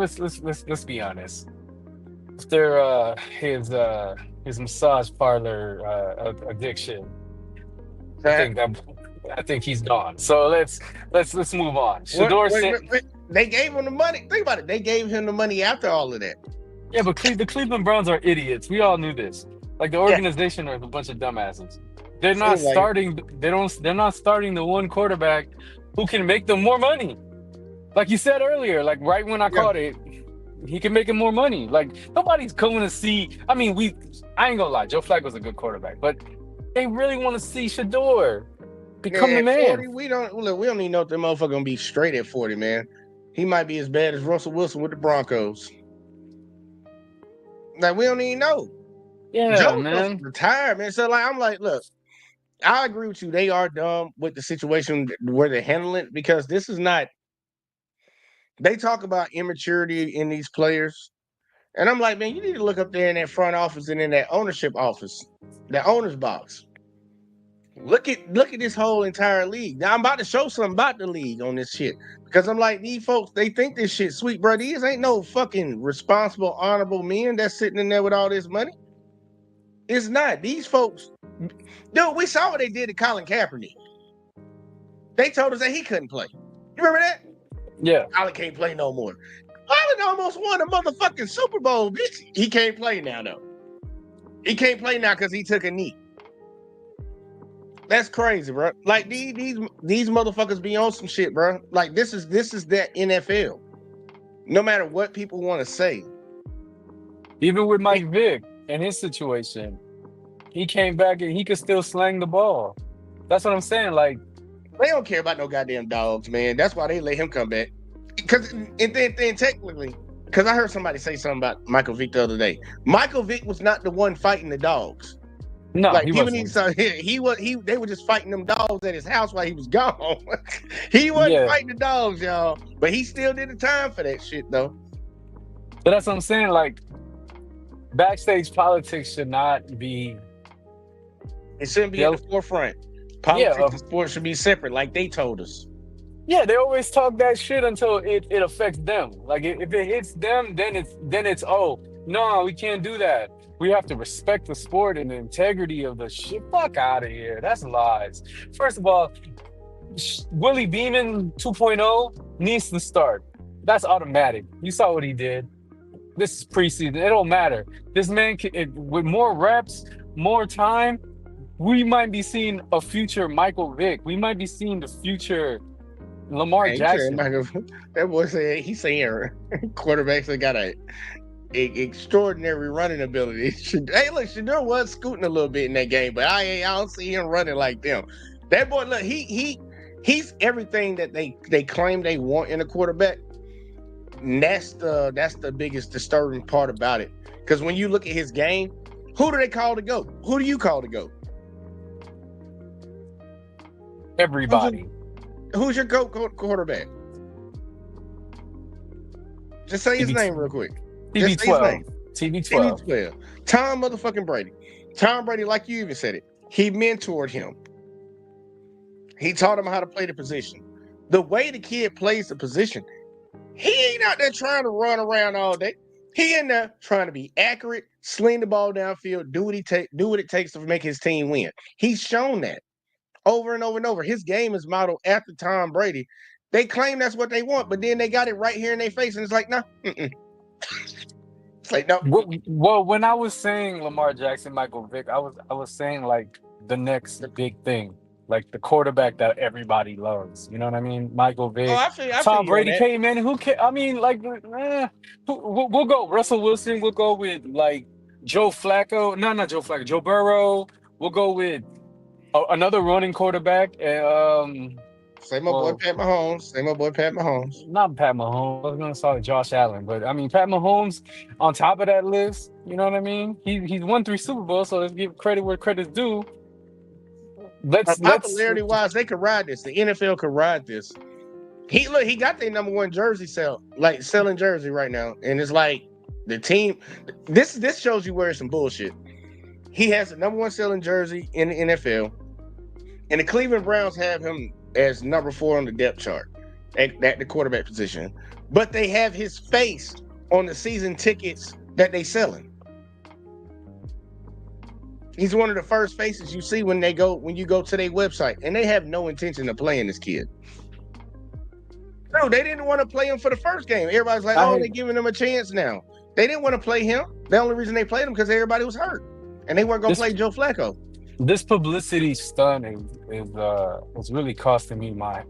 be honest. After his massage parlor addiction, I think he's gone. So let's move on. They gave him the money. Think about it. They gave him the money after all of that. Yeah, but the Cleveland Browns are idiots. We all knew this. Like the organization are a bunch of dumbasses. They're not starting. They're not starting the one quarterback who can make them more money. Like you said earlier, like right when I caught it, he can make him more money. Like nobody's coming to see. I mean, I ain't gonna lie. Joe Flacco's a good quarterback, but they really want to see Shedeur become the man. 40, we don't even know if the motherfucker gonna be straight at 40, man. He might be as bad as Russell Wilson with the Broncos. Like we don't even know. Yeah, Joe man. Retired, man. So like I'm like, look, I agree with you. They are dumb with the situation where they're handling it because this is not. They talk about immaturity in these players, and I'm like, man, you need to look up there in that front office and in that ownership office, that owner's box. Look at this whole entire league. Now I'm about to show something about the league on this shit because I'm like, these folks, they think this shit sweet, bro. These ain't no fucking responsible, honorable men that's sitting in there with all this money. It's not. These folks, dude, we saw what they did to Colin Kaepernick. They told us that he couldn't play. You remember that? Yeah. Colin can't play no more. Colin almost won a motherfucking Super Bowl, bitch. He can't play now, though. He can't play now because he took a knee. That's crazy, bro. Like these motherfuckers be on some shit, bro. Like this is that NFL. No matter what people want to say. Even with Mike Vick and his situation, he came back and he could still slang the ball. That's what I'm saying. Like, they don't care about no goddamn dogs, man. That's why they let him come back. Because and then technically, because I heard somebody say something about Michael Vick the other day. Michael Vick was not the one fighting the dogs. no, Like he wasn't. they were just fighting them dogs at his house while he was gone. He wasn't Yeah. fighting the dogs, y'all. But he still did the time for that shit though. But that's what I'm saying. Like, backstage politics should not be. It shouldn't be at the forefront. Politics and sports should be separate, like they told us. Yeah, they always talk that shit until it affects them. Like if it hits them, then it's oh no, we can't do that. We have to respect the sport and the integrity of the shit. Fuck out of here. That's lies. First of all, Willie Beeman 2.0 needs to start. That's automatic. You saw what he did. This is preseason. It don't matter. This man with more reps, more time, we might be seeing a future Michael Vick. We might be seeing the future Lamar Jackson. That boy said he's saying quarterbacks that got a extraordinary running ability. Hey, look, Shedeur was scooting a little bit in that game, but I don't see him running like them. That boy, look, he's everything that they claim they want in a quarterback. And that's the biggest disturbing part about it. Because when you look at his game, who do they call to go? Who do you call to go? Everybody. Who's your quarterback? Just say his name real quick. TB12. TB12. Tom motherfucking Brady. Tom Brady, like you even said it, he mentored him. He taught him how to play the position. The way the kid plays the position, he ain't out there trying to run around all day. He in there trying to be accurate, sling the ball downfield, do what it takes to make his team win. He's shown that over and over and over. His game is modeled after Tom Brady. They claim that's what they want, but then they got it right here in their face, and it's like, no. It's like, no. Well, when I was saying Lamar Jackson, Michael Vick, I was saying like the next big thing, like the quarterback that everybody loves. You know what I mean? Michael Vick, I Tom feel Brady you on came in. Who can? I mean, like, we'll go Russell Wilson. We'll go with like Joe Flacco. No, not Joe Flacco. Joe Burrow. We'll go with another running quarterback. Say my boy Pat Mahomes. Not Pat Mahomes. I was gonna say Josh Allen, but I mean Pat Mahomes on top of that list. You know what I mean? He's won 3 Super Bowls, so let's give credit where credit's due. Popularity wise, they could ride this. The NFL could ride this. He got their number one jersey selling jersey right now, and it's like the team. This shows you where it's some bullshit. He has the number one selling jersey in the NFL, and the Cleveland Browns have him as number 4 on the depth chart at the quarterback position. But they have his face on the season tickets that they selling. He's one of the first faces you see when you go to their website, and they have no intention of playing this kid. No, they didn't want to play him for the first game. Everybody's like, they're giving him a chance now. They didn't want to play him. The only reason they played him because everybody was hurt, and they weren't going to play Joe Flacco. This publicity stunt is really costing me my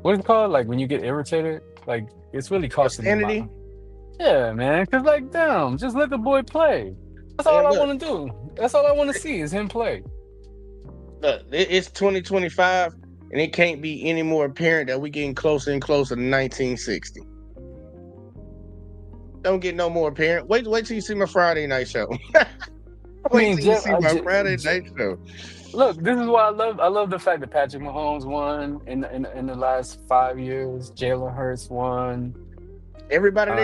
what is it called? Like when you get irritated, like it's really costing me. Yeah, man. Because like, damn, just let the boy play. That's all I want to do. That's all I want to see is him play. Look, it's 2025, and it can't be any more apparent that we're getting closer and closer to 1960. Don't get no more apparent. Wait till you see my Friday night show. Wait till you see my Friday night show. Look, this is why I love the fact that Patrick Mahomes won in the last 5 years. Jalen Hurts won. Everybody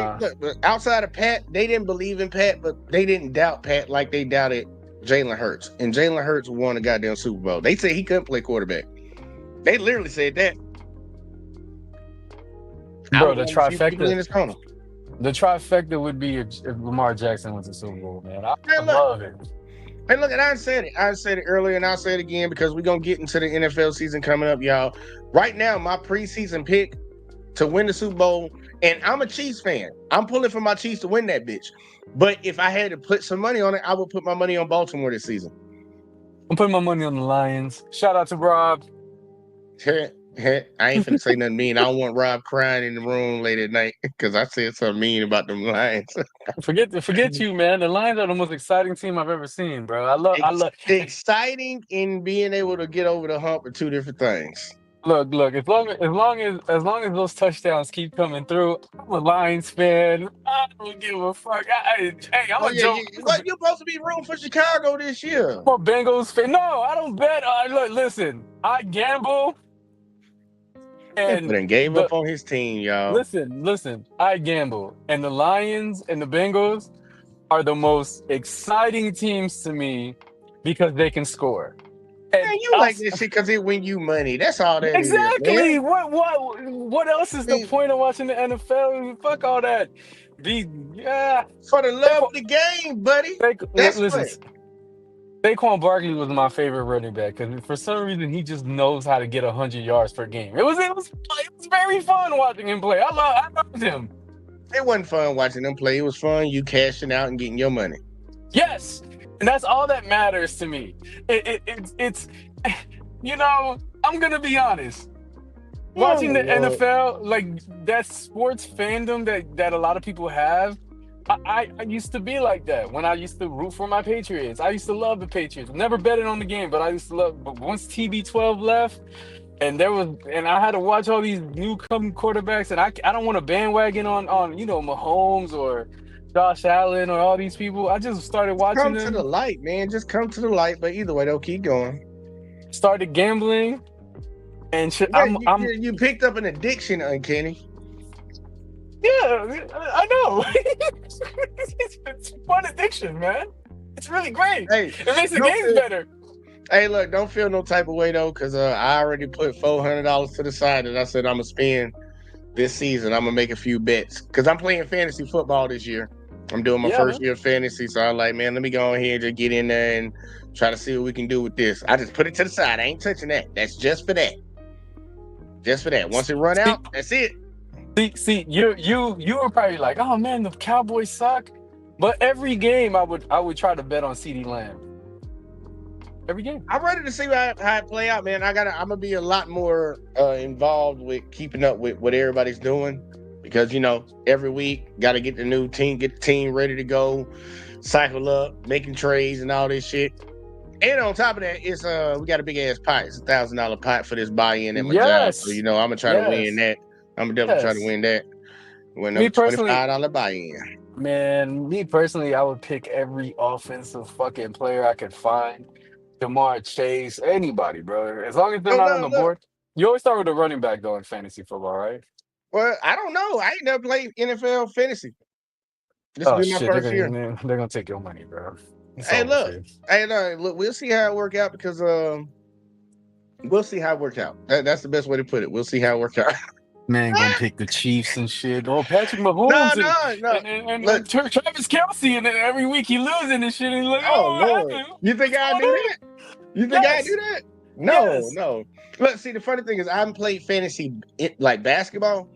outside of Pat, they didn't believe in Pat, but they didn't doubt Pat like they doubted Jalen Hurts. And Jalen Hurts won a goddamn Super Bowl. They said he couldn't play quarterback. They literally said that. Bro, the trifecta. The trifecta would be if Lamar Jackson wins the Super Bowl, man. I love it. And look, I said it earlier, and I'll say it again because we're gonna get into the NFL season coming up, y'all. Right now, my preseason pick to win the Super Bowl, and I'm a Chiefs fan. I'm pulling for my Chiefs to win that bitch. But if I had to put some money on it, I would put my money on Baltimore this season. I'm putting my money on the Lions. Shout out to Rob. I ain't finna say nothing mean. I don't want Rob crying in the room late at night because I said something mean about them Lions. Forget you, man. The Lions are the most exciting team I've ever seen, bro. I love. Exciting and being able to get over the hump are two different things. Look. As long as those touchdowns keep coming through, I'm a Lions fan. I don't give a fuck. Hey, I'm Oh a yeah, Joe. you're supposed to be rooting for Chicago this year. I'm a Bengals fan. No, I don't bet. Listen, I gamble, and But then gave up on his team, y'all. listen. I gamble, and the Lions and the Bengals are the most exciting teams to me because they can score. And Man, you like this shit because it win you money. That's all that is, exactly. man. What else is the point of watching the NFL? Fuck all that. For the love of the game, buddy. That's Listen, what. Saquon Barkley was my favorite running back because for some reason he just knows how to get 100 yards per game. It was very fun watching him play. I loved him. It wasn't fun watching them play. It was fun you cashing out and getting your money. Yes, and that's all that matters to me. It's I'm gonna be honest. Watching the NFL, like that sports fandom that a lot of people have, I used to be like that when I used to root for my Patriots. I used to love the Patriots. Never betted on the game, but I used to love. But once TB12 left, and I had to watch all these newcoming quarterbacks, and I don't want to bandwagon on Mahomes or Josh Allen or all these people. I just started watching them. Come to the light, man. Just come to the light. But either way, they'll keep going. Started gambling, and shit. Yeah, you picked up an addiction, Uncanny. Yeah, I know. It's fun addiction, man. It's really great. Hey, it makes the games better. Hey, look, don't feel no type of way though, because I already put $400 to the side that I said I'm gonna spend this season. I'm gonna make a few bets because I'm playing fantasy football this year. I'm doing my first year of fantasy, so I'm like, man, let me go ahead and just get in there and try to see what we can do with this. I just put it to the side. I ain't touching that. That's just for that. Just for that. Once it run out, that's it. See, you were probably like, oh man, the Cowboys suck. But every game I would try to bet on CeeDee Lamb. Every game. I'm ready to see how it play out, man. I'm gonna be a lot more involved with keeping up with what everybody's doing because every week got to get the team ready to go, cycle up, making trades and all this shit. And on top of that, it's we got a big ass pot. It's $1,000 pot for this buy-in at my job. So I'm gonna try to win that. I'm gonna definitely try to win that. Win a $25 buy-in. Man, me personally, I would pick every offensive fucking player I could find. Jamar Chase, anybody, bro. As long as they're not on the board. You always start with a running back though in fantasy football, right? Well, I don't know. I ain't never played NFL fantasy. This will be my first year. They're gonna take your money, bro. Hey, look, we'll see how it work out because we'll see how it work out. That's the best way to put it. We'll see how it work out. Man, gonna pick the Chiefs and shit. Oh, Patrick Mahomes and Travis Kelce, and then every week he losing and shit. And he's like, oh Lord, you think I do that? You think I do that? No. Look, see, the funny thing is, I haven't played fantasy like basketball.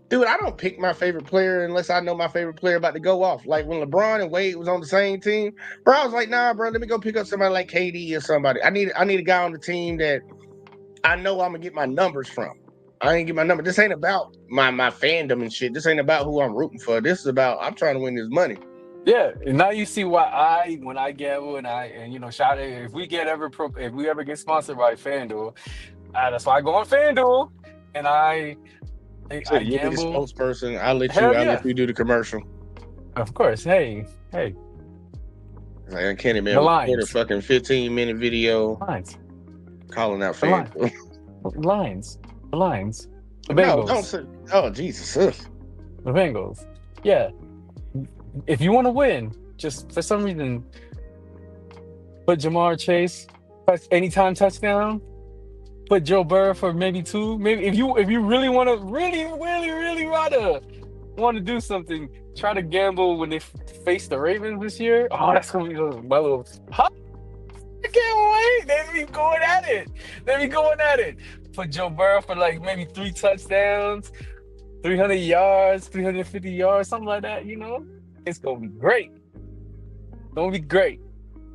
Dude, I don't pick my favorite player unless I know my favorite player about to go off. Like when LeBron and Wade was on the same team, bro, I was like, nah, bro, let me go pick up somebody like KD or somebody. I need a guy on the team that I know I'm gonna get my numbers from. I ain't get my number. This ain't about my fandom and shit. This ain't about who I'm rooting for. This is about I'm trying to win this money. Yeah, and now you see why when I gamble shout out if we ever get sponsored by FanDuel, that's why I go on FanDuel and I So you be the spokesperson. I'll let you do the commercial. Of course. Hey. Like I can't even record a fucking 15-minute video. Lines. Calling out FanDuel. Lines. The Lions. The Bengals. No, don't say. Oh, Jesus. Ugh. The Bengals. Yeah. If you want to win, just for some reason, put Jamar Chase anytime touchdown. Put Joe Burrow for maybe 2. Maybe if you really want to really want to do something, try to gamble when they face the Ravens this year. Oh, that's gonna be my little. I can't wait. They be going at it. Put Joe Burrow for like maybe 3 touchdowns, 300 yards, 350 yards, something like that, It's going to be great.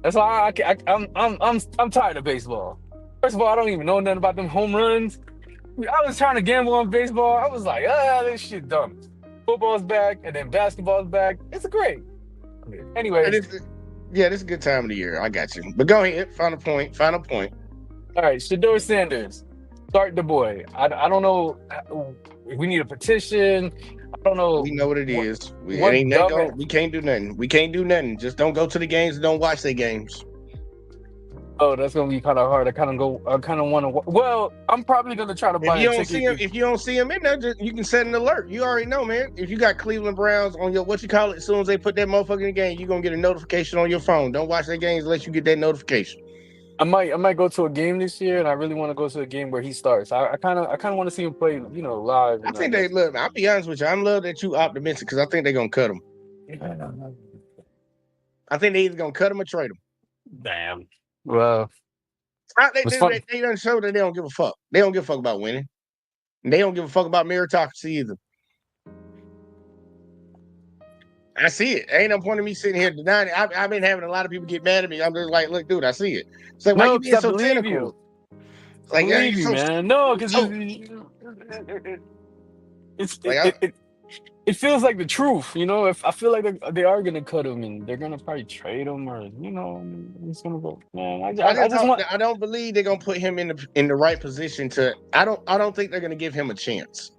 That's why I'm tired of baseball. First of all, I don't even know nothing about them home runs. I was trying to gamble on baseball. I was like, this shit dumb. Football's back, and then basketball's back. It's great. Anyways. This is a good time of the year. I got you. But go ahead. Final point. All right, Shedeur Sanders. Start the boy. I don't know. We need a petition. I don't know. We know what it is. We can't do nothing. We can't do nothing. Just don't go to the games and don't watch their games. Oh, that's gonna be kind of hard. I kind of want to. Well, I'm probably gonna try to buy a ticket. If you don't see him in there, you can set an alert. You already know, man. If you got Cleveland Browns on your as soon as they put that motherfucker in the game, you're gonna get a notification on your phone. Don't watch their games unless you get that notification. I might go to a game this year, and I really want to go to a game where he starts. I kind of want to see him play, live. I think they look. I'll be honest with you. I'm love that you optimistic because I think they're gonna cut him. I think they either gonna cut him or trade him. Damn. Well, they done show that they don't give a fuck. They don't give a fuck about winning. And they don't give a fuck about meritocracy either. I see it. Ain't no point in me sitting here denying it. I've been having a lot of people get mad at me. I'm just like, look, dude, I see it. It's like, why you being so cynical? Like, I believe you, man. No, because it feels like the truth, If I feel like they are gonna cut him and they're gonna probably trade him, or it's gonna go. Man, I don't believe they're gonna put him in the right position to. I don't think they're gonna give him a chance.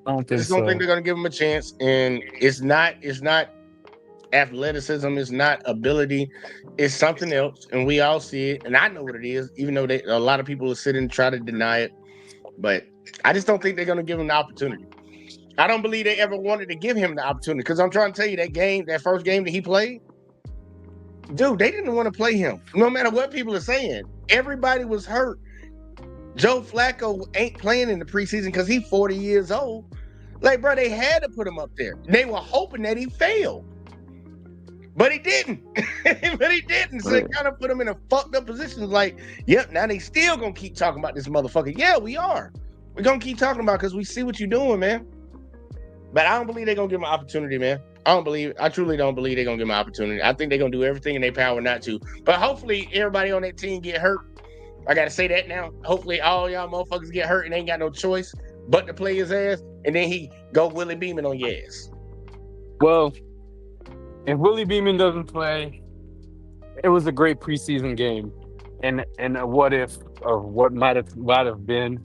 I just don't think they're gonna give him a chance, and it's not athleticism, it's not ability, it's something else, and we all see it, and I know what it is, even though a lot of people are sitting and try to deny it. But I just don't think they're gonna give him the opportunity. I don't believe they ever wanted to give him the opportunity because I'm trying to tell you that first game that he played, dude, they didn't want to play him. No matter what people are saying, everybody was hurt. Joe Flacco ain't playing in the preseason because he's 40 years old. Like, bro, they had to put him up there. They were hoping that he failed. But he didn't. So they kind of put him in a fucked up position. Like, yep, now they still gonna keep talking about this motherfucker. Yeah, we are. We're gonna keep talking about it because we see what you're doing, man. But I don't believe they're gonna give him an opportunity, man. I truly don't believe they're gonna give him an opportunity. I think they're gonna do everything in their power not to. But hopefully everybody on that team get hurt. I gotta say that now. Hopefully all y'all motherfuckers get hurt and ain't got no choice but to play his ass, and then he go Willie Beeman on your ass. Well, if Willie Beeman doesn't play, it was a great preseason game, and a what if of what might have been,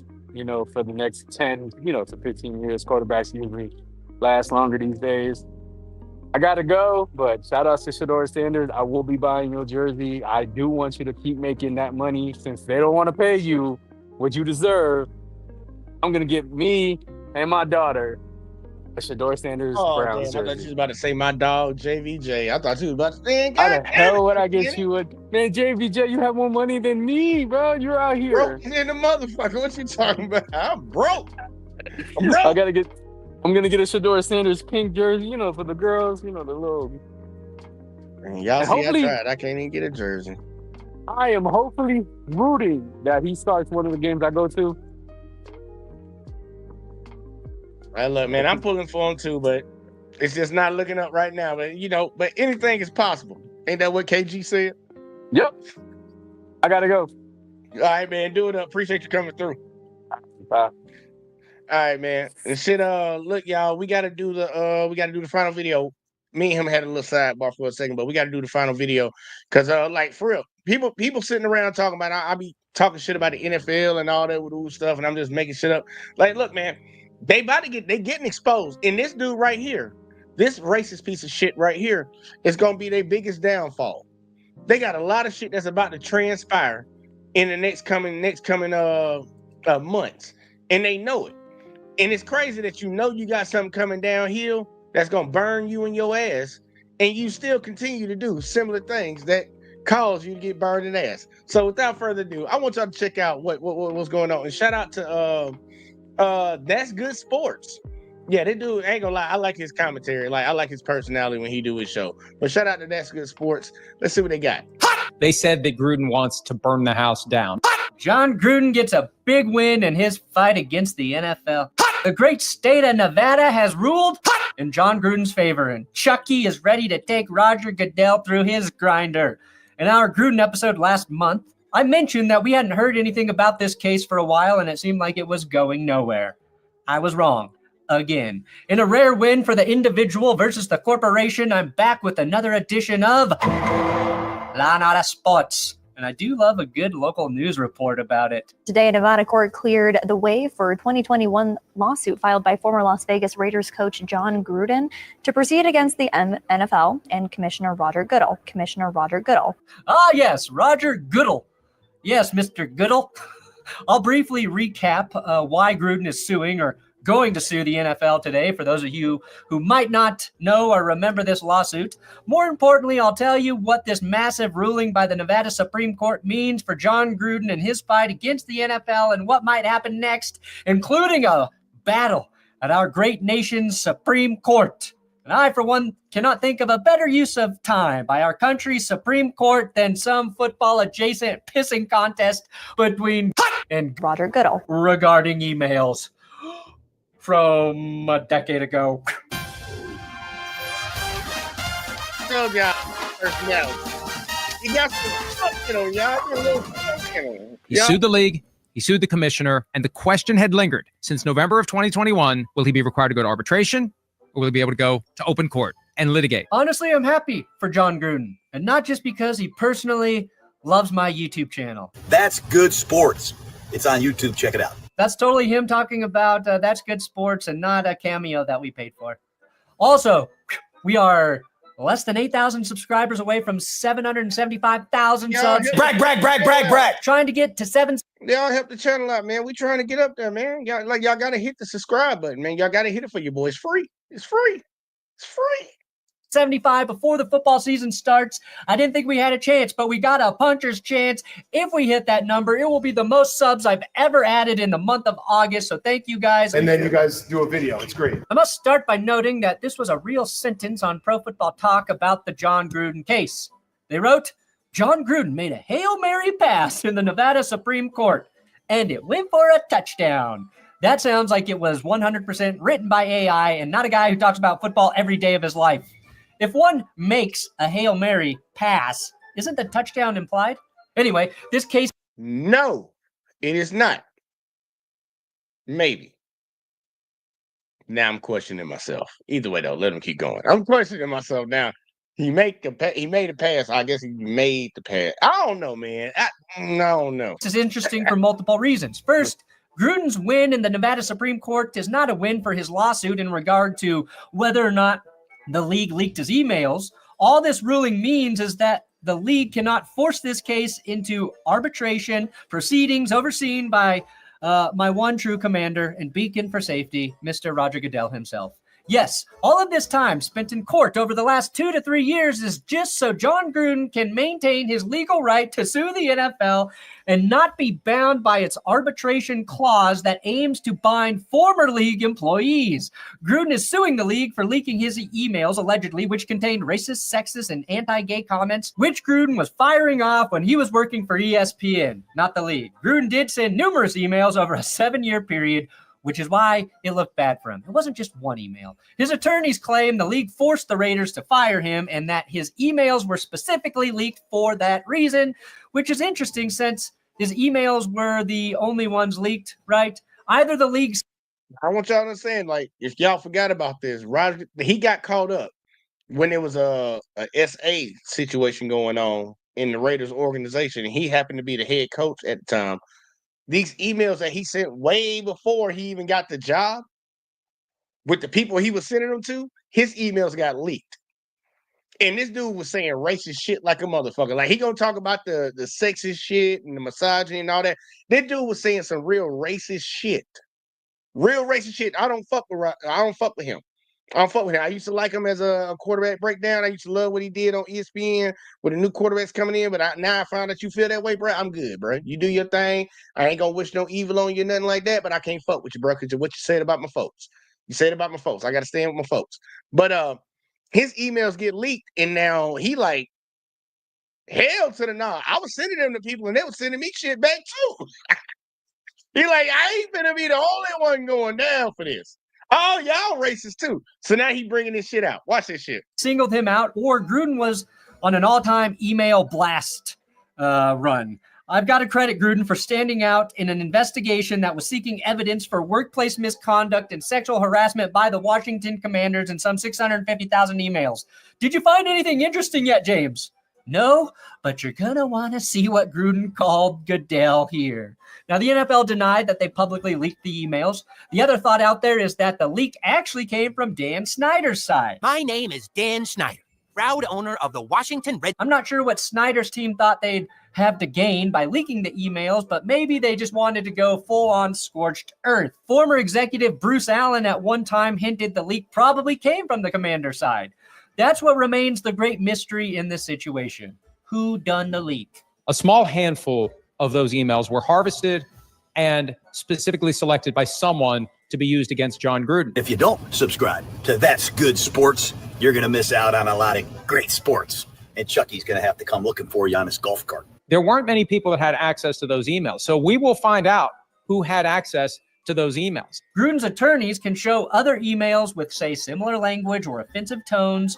for the next 10, to 15 years. Quarterbacks usually last longer these days. I gotta go, but shout out to Shedeur Sanders. I will be buying your jersey. I do want you to keep making that money since they don't want to pay you what you deserve. I'm gonna get me and my daughter a Shedeur Sanders Browns jersey. I thought you was about to say my dog JVJ. I thought you was about to say, how the hell would I get you a man? JVJ, you have more money than me, bro. You're out here broke in the motherfucker. What you talking about? I'm broke. I'm broke. I'm gonna get a Shedeur Sanders pink jersey, for the girls, the little. Man, y'all see, I tried. I can't even get a jersey. I am hopefully rooting that he starts one of the games I go to. Right, look, man, I'm pulling for him too, but it's just not looking up right now. But but anything is possible. Ain't that what KG said? Yep. I gotta go. All right, man, do it up. Appreciate you coming through. Bye. All right, man. And shit, look, y'all, we gotta do the final video. Me and him had a little sidebar for a second, but we gotta do the final video. Cause like for real, people sitting around talking about I be talking shit about the NFL and all that with stuff, and I'm just making shit up. Like, look, man, they getting exposed. And this dude right here, this racist piece of shit right here, is gonna be their biggest downfall. They got a lot of shit that's about to transpire in the next coming months, and they know it. And it's crazy that you got something coming downhill that's gonna burn you in your ass, and you still continue to do similar things that cause you to get burned in the ass. So without further ado, I want y'all to check out what's going on. And shout out to That's Good Sports. Yeah, they do. Ain't gonna lie, I like his commentary. Like, I like his personality when he do his show. But shout out to That's Good Sports. Let's see what they got. They said that Gruden wants to burn the house down. John Gruden gets a big win in his fight against the NFL. The great state of Nevada has ruled in John Gruden's favor, and Chucky is ready to take Roger Goodell through his grinder. In our Gruden episode last month, I mentioned that we hadn't heard anything about this case for a while, and it seemed like it was going nowhere. I was wrong. Again. In a rare win for the individual versus the corporation, I'm back with another edition of La Nada Sports. And I do love a good local news report about it. Today, a Nevada court cleared the way for a 2021 lawsuit filed by former Las Vegas Raiders coach John Gruden to proceed against the NFL and Commissioner Roger Goodell. Ah, yes, Roger Goodell. Yes, Mr. Goodell. I'll briefly recap why Gruden is suing or going to sue the NFL today for those of you who might not know or remember this lawsuit. More importantly, I'll tell you what this massive ruling by the Nevada Supreme Court means for John Gruden and his fight against the NFL and what might happen next, including a battle at our great nation's Supreme Court. And I, for one, cannot think of a better use of time by our country's Supreme Court than some football-adjacent pissing contest between and Roger Goodell regarding emails from a decade ago. So, y'all, you got some fucking on y'all. He sued the league, he sued the commissioner, and the question had lingered since November of 2021. Will he be required to go to arbitration, or will he be able to go to open court and litigate? Honestly, I'm happy for John Gruden, and not just because he personally loves my YouTube channel. That's Good Sports. It's on YouTube. Check it out. That's totally him talking about That's Good Sports and not a cameo that we paid for. Also, we are less than 8,000 subscribers away from 775,000 subs. Brag. Trying to get to 7. Y'all help the channel out, man. We trying to get up there, man. Y'all gotta hit the subscribe button, man. Y'all gotta hit it for your boys. Free. It's free. It's free. 75 before the football season starts. I didn't think we had a chance, but we got a puncher's chance. If we hit that number, it will be the most subs I've ever added in the month of August. So thank you guys. And then you guys do a video. It's great. I must start by noting that this was a real sentence on Pro Football Talk about the John Gruden case. They wrote, John Gruden made a Hail Mary pass in the Nevada Supreme Court, and it went for a touchdown. That sounds like it was 100% written by AI and not a guy who talks about football every day of his life. If one makes a Hail Mary pass, isn't the touchdown implied? Anyway, this case... No, it is not. Maybe. Now I'm questioning myself. Either way, though, let him keep going. I'm questioning myself now. He made a pass. I guess he made the pass. I don't know, man. I don't know. This is interesting for multiple reasons. First, Gruden's win in the Nevada Supreme Court is not a win for his lawsuit in regard to whether or not the league leaked his emails. All this ruling means is that the league cannot force this case into arbitration proceedings overseen by my one true commander and beacon for safety, Mr. Roger Goodell himself. Yes, all of this time spent in court over the last 2 to 3 years is just so John Gruden can maintain his legal right to sue the NFL and not be bound by its arbitration clause that aims to bind former league employees. Gruden is suing the league for leaking his emails, allegedly, which contained racist, sexist, and anti-gay comments, which Gruden was firing off when he was working for ESPN, not the league. Gruden did send numerous emails over a 7-year period, which is why it looked bad for him. It wasn't just one email. His attorneys claim the league forced the Raiders to fire him and that his emails were specifically leaked for that reason, which is interesting since his emails were the only ones leaked, right? Either the league's... I want y'all to understand, like, if y'all forgot about this, Roger, he got caught up when there was a SA situation going on in the Raiders organization, and he happened to be the head coach at the time. These emails that he sent way before he even got the job with the people he was sending them to, his emails got leaked. And this dude was saying racist shit like a motherfucker. Like, he gonna talk about the sexist shit and the misogyny and all that. This dude was saying some real racist shit. Real racist shit. I don't fuck with him. I don't fuck with him. I used to like him as a quarterback breakdown. I used to love what he did on ESPN with the new quarterbacks coming in. But now I found that you feel that way, bro. I'm good, bro. You do your thing. I ain't gonna wish no evil on you, nothing like that. But I can't fuck with you, bro, because what you said about my folks. You said about my folks. I gotta stand with my folks. But his emails get leaked, and now he like, hell to the nah. I was sending them to people, and they were sending me shit back too. He like, I ain't gonna be the only one going down for this. Oh, y'all racist too. So now he bringing this shit out. Watch this shit. Singled him out, or Gruden was on an all-time email blast run. I've got to credit Gruden for standing out in an investigation that was seeking evidence for workplace misconduct and sexual harassment by the Washington Commanders in some 650,000 emails. Did you find anything interesting yet, James? No, but you're going to want to see what Gruden called Goodell here. Now, the NFL denied that they publicly leaked the emails. The other thought out there is that the leak actually came from Dan Snyder's side. My name is Dan Snyder, proud owner of the Washington Red. I'm not sure what Snyder's team thought they'd have to gain by leaking the emails, but maybe they just wanted to go full-on scorched earth. Former executive Bruce Allen at one time hinted the leak probably came from the Commander side. That's what remains the great mystery in this situation. Who done the leak? A small handful of those emails were harvested and specifically selected by someone to be used against John Gruden. If you don't subscribe to That's Good Sports, you're going to miss out on a lot of great sports. And Chucky's going to have to come looking for you on his golf cart. There weren't many people that had access to those emails. So we will find out who had access to those emails. Gruden's attorneys can show other emails with, say, similar language or offensive tones.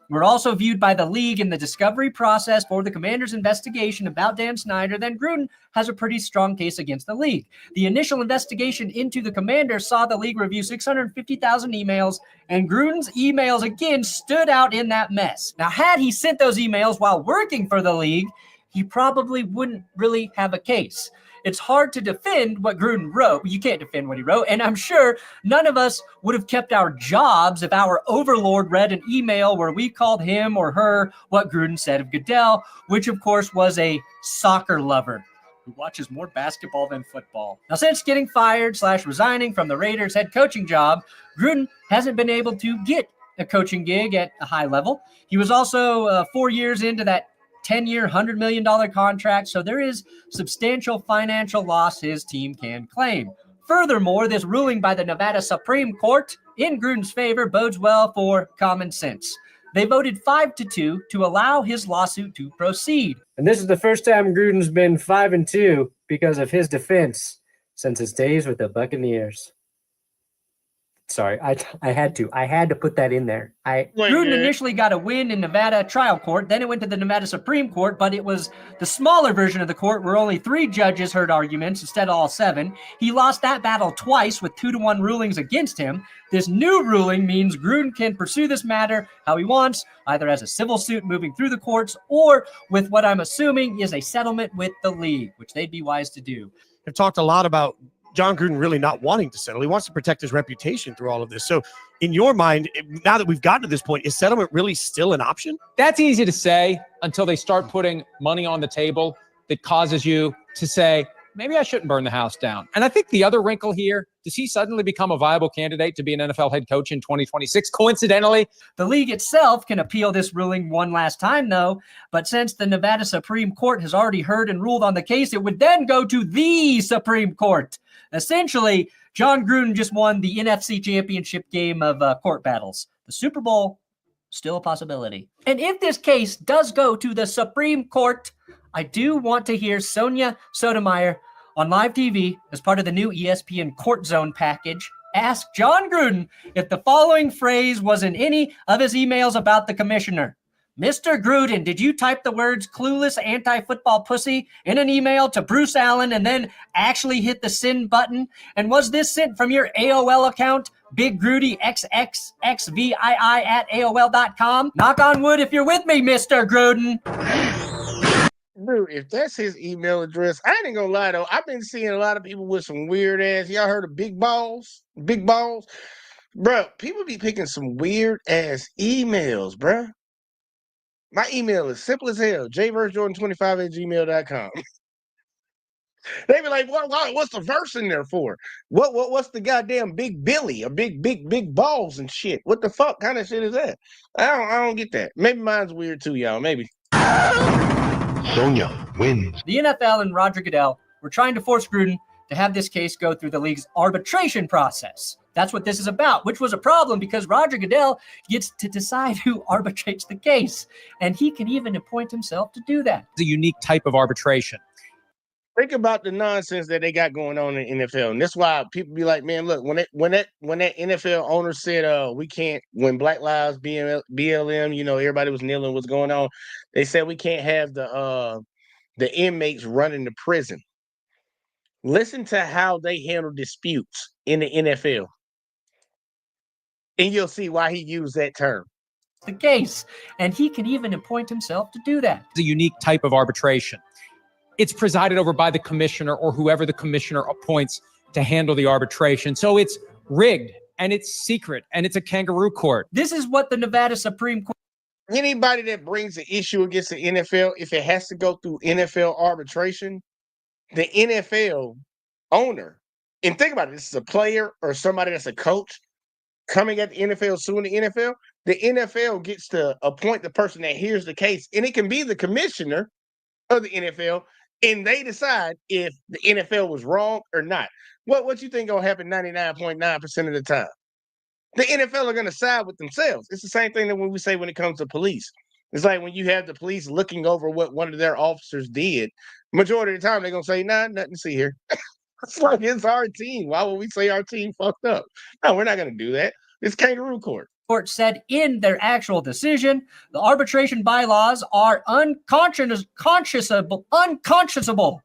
Were also viewed by the league in the discovery process for the Commander's investigation about Dan Snyder. Then Gruden has a pretty strong case against the league. The initial investigation into the Commander saw the league review 650,000 emails, and Gruden's emails again stood out in that mess. Now, had he sent those emails while working for the league, he probably wouldn't really have a case. It's hard to defend what Gruden wrote. You can't defend what he wrote. And I'm sure none of us would have kept our jobs if our overlord read an email where we called him or her what Gruden said of Goodell, which of course was a soccer lover who watches more basketball than football. Now, since getting fired / resigning from the Raiders head coaching job, Gruden hasn't been able to get a coaching gig at a high level. He was also 4 years into that 10-year, $100 million contract, so there is substantial financial loss his team can claim. Furthermore, this ruling by the Nevada Supreme Court in Gruden's favor bodes well for common sense. They voted 5-2 to allow his lawsuit to proceed. And this is the first time Gruden's been 5-2 because of his defense since his days with the Buccaneers. Sorry, I had to put that in there. Gruden initially got a win in Nevada trial court, then it went to the Nevada Supreme Court, but it was the smaller version of the court where only 3 judges heard arguments instead of all 7. He lost that battle twice with 2-1 rulings against him. This new ruling means Gruden can pursue this matter how he wants, either as a civil suit moving through the courts or with what I'm assuming is a settlement with the league, which they'd be wise to do. I've talked a lot about John Gruden really not wanting to settle. He wants to protect his reputation through all of this. So in your mind, now that we've gotten to this point, is settlement really still an option? That's easy to say until they start putting money on the table that causes you to say, maybe I shouldn't burn the house down. And I think the other wrinkle here, does he suddenly become a viable candidate to be an NFL head coach in 2026? Coincidentally, the league itself can appeal this ruling one last time, though. But since the Nevada Supreme Court has already heard and ruled on the case, it would then go to the Supreme Court. Essentially, John Gruden just won the NFC Championship game of court battles. The Super Bowl, still a possibility. And if this case does go to the Supreme Court, I do want to hear Sonia Sotomayor on live TV as part of the new ESPN Court Zone package ask John Gruden if the following phrase was in any of his emails about the commissioner. Mr. Gruden, did you type the words clueless anti-football pussy in an email to Bruce Allen and then actually hit the send button? And was this sent from your AOL account, BigGrudyXXXVII@AOL.com? Knock on wood if you're with me, Mr. Gruden. Dude, if that's his email address, I ain't gonna lie though. I've been seeing a lot of people with some weird ass. Y'all heard of big balls? Big balls? Bro, people be picking some weird ass emails, bro. My email is simple as hell, jversejordan25@gmail.com. They be like, what's the verse in there for? What's the goddamn big Billy or big balls and shit? What the fuck kind of shit is that? I don't get that. Maybe mine's weird too, y'all. Maybe. Sonia wins. The NFL and Roger Goodell were trying to force Gruden to have this case go through the league's arbitration process. That's what this is about, which was a problem because Roger Goodell gets to decide who arbitrates the case, and he can even appoint himself to do that. It's a unique type of arbitration. Think about the nonsense that they got going on in the NFL, and that's why people be like, "Man, look, when that NFL owner said, we can't when Black Lives BLM, everybody was kneeling, what's going on? They said we can't have the inmates running the prison. Listen to how they handle disputes in the NFL, and you'll see why he used that term. The case, and he can even appoint himself to do that. It's a unique type of arbitration. It's presided over by the commissioner or whoever the commissioner appoints to handle the arbitration. So it's rigged and it's secret and it's a kangaroo court. This is what the Nevada Supreme Court. Anybody that brings an issue against the NFL, if it has to go through NFL arbitration, the NFL owner, and think about it, this is a player or somebody that's a coach coming at the NFL, suing the NFL, the NFL gets to appoint the person that hears the case, and it can be the commissioner of the NFL, and they decide if the NFL was wrong or not. What you think gonna happen 99.9% of the time? The NFL are gonna side with themselves. It's the same thing that when we say when it comes to police. It's like when you have the police looking over what one of their officers did, majority of the time they're gonna say, nah, nothing to see here. It's like it's our team. Why would we say our team fucked up? No, we're not gonna do that. It's kangaroo court. Court said in their actual decision, the arbitration bylaws are inconceivable,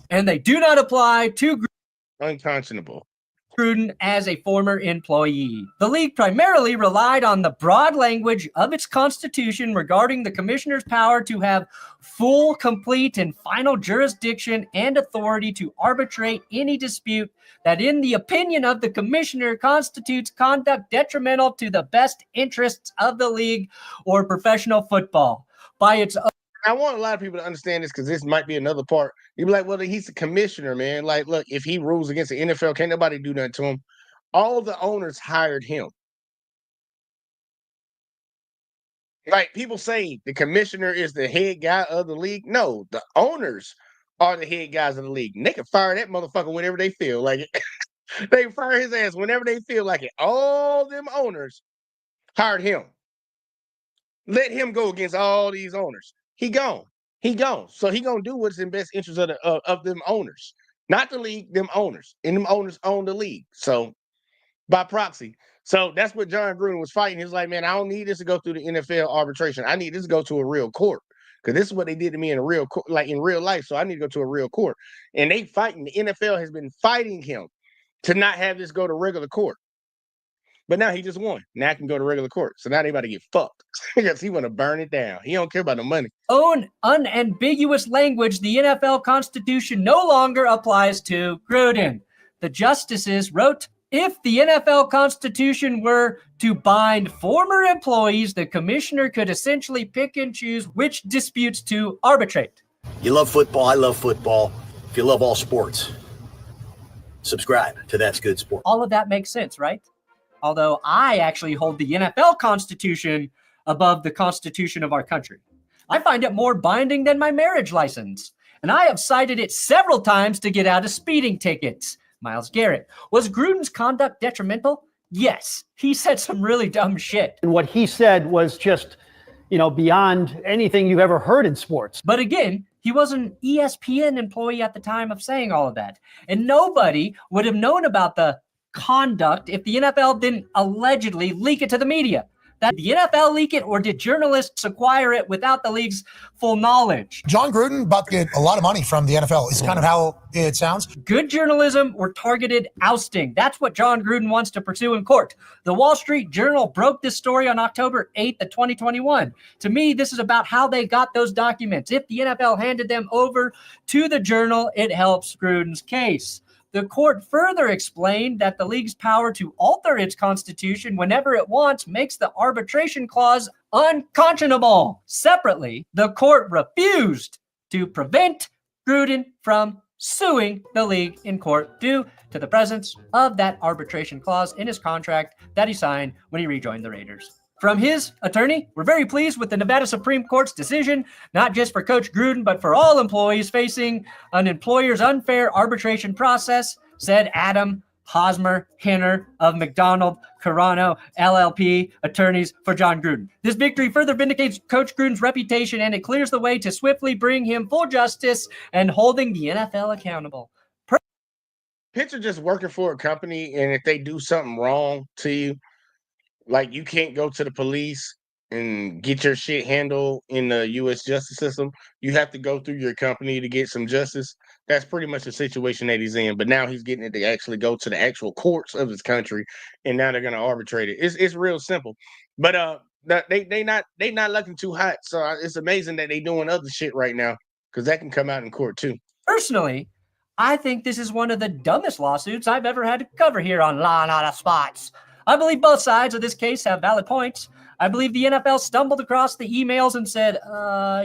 and they do not apply to unconscionable. Gruden as a former employee. The league primarily relied on the broad language of its constitution regarding the commissioner's power to have full, complete, and final jurisdiction and authority to arbitrate any dispute that, in the opinion of the commissioner, constitutes conduct detrimental to the best interests of the league or professional football. By its own. I want a lot of people to understand this because this might be another part. You'd be like, well, he's the commissioner, man. Like, look, if he rules against the NFL, can't nobody do nothing to him. All the owners hired him. Like, people say the commissioner is the head guy of the league. No, the owners are the head guys of the league. And they can fire that motherfucker whenever they feel like it. They can fire his ass whenever they feel like it. All them owners hired him. Let him go against all these owners. He gone. So he gonna do what's in best interest of them owners, not the league. Them owners, and them owners own the league. So by proxy. So that's what John Gruden was fighting. He's like, man, I don't need this to go through the NFL arbitration. I need this to go to a real court because this is what they did to me in a real court, like in real life. So I need to go to a real court. And they fighting. The NFL has been fighting him to not have this go to regular court. But now he just won. Now I can go to regular court. So now they about to get fucked because he want to burn it down. He don't care about the money. Own unambiguous language, the NFL Constitution no longer applies to Gruden. The justices wrote, if the NFL Constitution were to bind former employees, the commissioner could essentially pick and choose which disputes to arbitrate. You love football. I love football. If you love all sports, subscribe to That's Good Sport. All of that makes sense, right? Although I actually hold the NFL Constitution above the Constitution of our country. I find it more binding than my marriage license, and I have cited it several times to get out of speeding tickets. Myles Garrett. Was Gruden's conduct detrimental? Yes. He said some really dumb shit. And what he said was just, beyond anything you've ever heard in sports. But again, he was an ESPN employee at the time of saying all of that, and nobody would have known about the conduct if the NFL didn't allegedly leak it to the media. Did the NFL leak it, or did journalists acquire it without the league's full knowledge? John Gruden about to get a lot of money from the NFL. Is kind of how it sounds. Good journalism or targeted ousting. That's what John Gruden wants to pursue in court. The Wall Street Journal broke this story on October 8th of 2021. To me, this is about how they got those documents. If the NFL handed them over to the Journal, it helps Gruden's case. The court further explained that the league's power to alter its constitution whenever it wants makes the arbitration clause unconscionable. Separately, the court refused to prevent Gruden from suing the league in court due to the presence of that arbitration clause in his contract that he signed when he rejoined the Raiders. From his attorney, we're very pleased with the Nevada Supreme Court's decision, not just for Coach Gruden, but for all employees facing an employer's unfair arbitration process, said Adam Hosmer, Hinner of McDonald, Carano, LLP, attorneys for John Gruden. This victory further vindicates Coach Gruden's reputation, and it clears the way to swiftly bring him full justice and holding the NFL accountable. Picture just working for a company, and if they do something wrong to you, like you can't go to the police and get your shit handled in the U.S. justice system. You have to go through your company to get some justice. That's pretty much the situation that he's in. But now he's getting it to actually go to the actual courts of his country, and now they're going to arbitrate it. It's real simple. But they not looking too hot. So it's amazing that they doing other shit right now, because that can come out in court too. Personally, I think this is one of the dumbest lawsuits I've ever had to cover here on Law and Order Spots. I believe both sides of this case have valid points. I believe the NFL stumbled across the emails and said,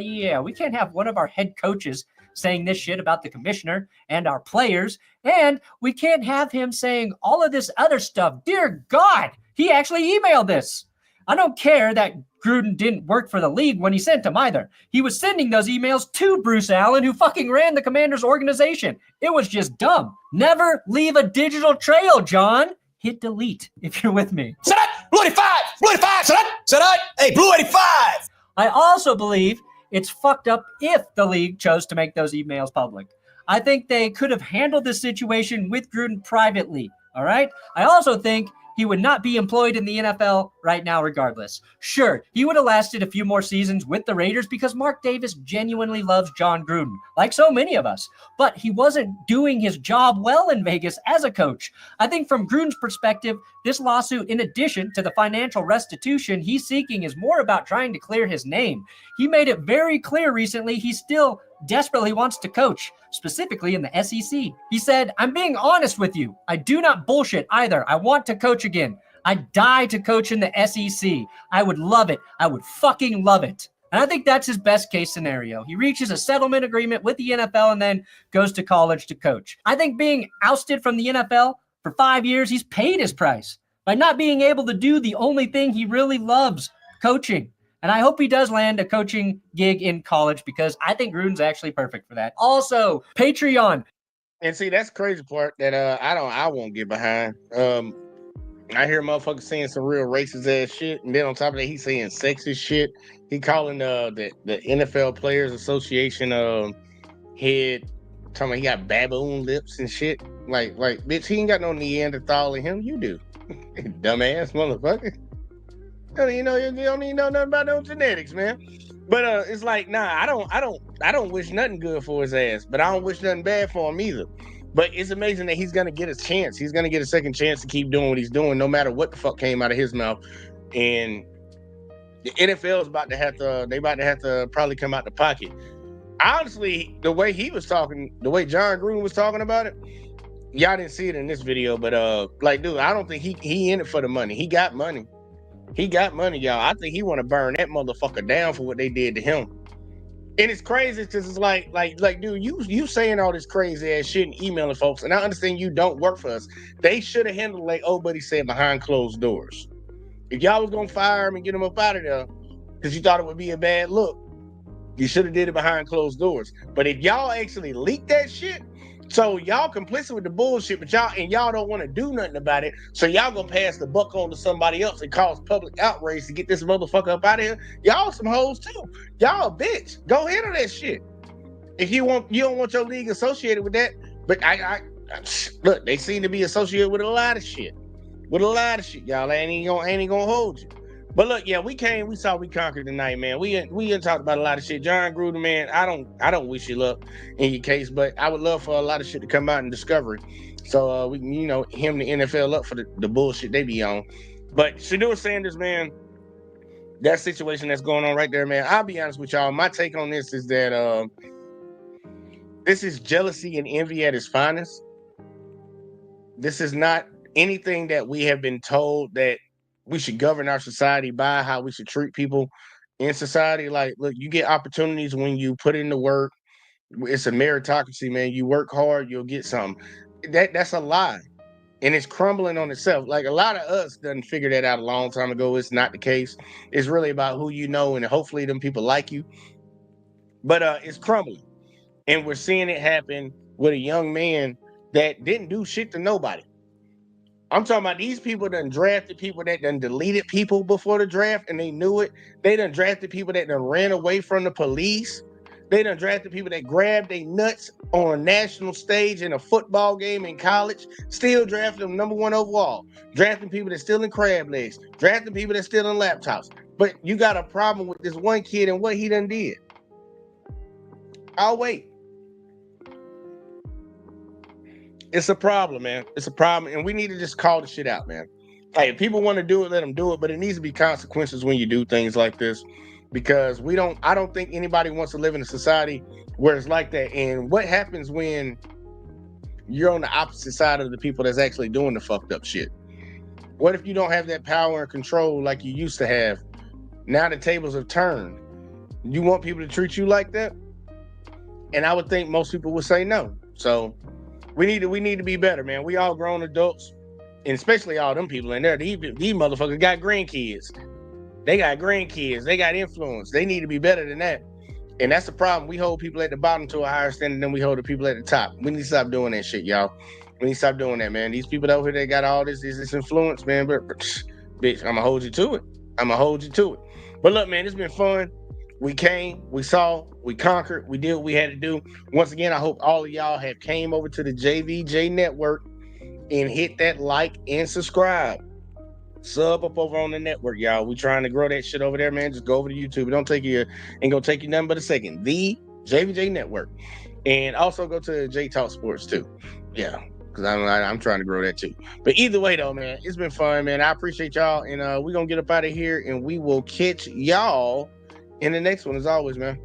yeah, we can't have one of our head coaches saying this shit about the commissioner and our players, and we can't have him saying all of this other stuff. Dear God, he actually emailed this. I don't care that Gruden didn't work for the league when he sent them either. He was sending those emails to Bruce Allen, who fucking ran the Commanders organization. It was just dumb. Never leave a digital trail, John. Hit delete if you're with me. Set up! Blue 85! Blue 85! Set up! Set up! Hey, Blue 85! I also believe it's fucked up if the league chose to make those emails public. I think they could have handled this situation with Gruden privately, all right? I also think he would not be employed in the NFL right now regardless. Sure, he would have lasted a few more seasons with the Raiders because Mark Davis genuinely loves John Gruden, like so many of us. But he wasn't doing his job well in Vegas as a coach. I think from Gruden's perspective, this lawsuit, in addition to the financial restitution he's seeking, is more about trying to clear his name. He made it very clear recently he still desperately wants to coach, specifically in the SEC. He said, I'm being honest with you. I do not bullshit either. I want to coach again. I'd die to coach in the SEC. I would love it. I would fucking love it. And I think that's his best case scenario. He reaches a settlement agreement with the NFL and then goes to college to coach. I think being ousted from the NFL for 5 years, he's paid his price by not being able to do the only thing he really loves, coaching. And I hope he does land a coaching gig in college, because I think Gruden's actually perfect for that. Also, Patreon. And see, that's the crazy part that I won't get behind. I hear motherfuckers saying some real racist ass shit, and then on top of that, he's saying sexist shit. He calling the NFL Players Association head, talking about he got baboon lips and shit. Like bitch, he ain't got no Neanderthal in him. You do, dumbass motherfucker. You don't even know nothing about no genetics, man. But it's like, nah, I don't wish nothing good for his ass, but I don't wish nothing bad for him either. But it's amazing that he's gonna get a chance. He's gonna get a second chance to keep doing what he's doing, no matter what the fuck came out of his mouth. And the NFL is about to have to probably come out the pocket. Honestly, the way he was talking, the way John Gruden was talking about it, y'all didn't see it in this video, but dude, I don't think he in it for the money. He got money. He got money, y'all. I think he want to burn that motherfucker down for what they did to him. And it's crazy because it's like, dude, you saying all this crazy ass shit and emailing folks, and I understand you don't work for us. They should have handled it like old buddy said, behind closed doors. If y'all was gonna fire him and get him up out of there because you thought it would be a bad look, you should have did it behind closed doors. But if y'all actually leaked that shit, so y'all complicit with the bullshit, but y'all don't want to do nothing about it. So y'all gonna pass the buck on to somebody else and cause public outrage to get this motherfucker up out of here. Y'all some hoes too. Y'all a bitch. Go handle that shit. If you don't want your league associated with that. But I look, they seem to be associated with a lot of shit. Y'all ain't gonna hold you. But look, yeah, we saw we conquered tonight, man. We didn't talk about a lot of shit. John Gruden, man, I don't wish you luck in your case, but I would love for a lot of shit to come out in Discovery. So we can, him the NFL up for the bullshit they be on. But Shedeur Sanders, man, that situation that's going on right there, man, I'll be honest with y'all. My take on this is that this is jealousy and envy at its finest. This is not anything that we have been told that we should govern our society by, how we should treat people in society. Like, look, you get opportunities when you put in the work. It's a meritocracy, man. You work hard, you'll get something. That's a lie. And it's crumbling on itself. Like, a lot of us done figured that out a long time ago. It's not the case. It's really about who you know, and hopefully them people like you. But it's crumbling. And we're seeing it happen with a young man that didn't do shit to nobody. I'm talking about these people done drafted people that done deleted people before the draft and they knew it. They done drafted people that done ran away from the police. They done drafted people that grabbed their nuts on a national stage in a football game in college. Still drafting them number 1 overall. Drafting people that's still in crab legs. Drafting people that's still in laptops. But you got a problem with this one kid and what he done did. I'll wait. It's a problem, man. It's a problem, and we need to just call the shit out, man. Hey, if people want to do it, let them do it, but it needs to be consequences when you do things like this, because I don't think anybody wants to live in a society where it's like that. And what happens when you're on the opposite side of the people that's actually doing the fucked up shit? What if you don't have that power and control like you used to have? Now the tables have turned. You want people to treat you like that? And I would think most people would say no. So we need to be better, man. We all grown adults, and especially all them people in there. These motherfuckers got grandkids. They got grandkids. They got influence. They need to be better than that. And that's the problem. We hold people at the bottom to a higher standard than we hold the people at the top. We need to stop doing that shit, y'all. We need to stop doing that, man. These people over here, they got all this influence, man. But bitch, I'm gonna hold you to it. But look, man, it's been fun. We came, we saw, we conquered, we did what we had to do. Once again, I hope all of y'all have came over to the JVJ network and hit that like and subscribe. Sub up over on the network, y'all. We trying to grow that shit over there, man. Just go over to YouTube. It ain't gonna take you nothing but a second. The JVJ network. And also go to J Talk Sports too. Yeah, because I'm trying to grow that too. But either way though, man, it's been fun, man. I appreciate y'all. And we're gonna get up out of here and we will catch y'all in the next one as always, man.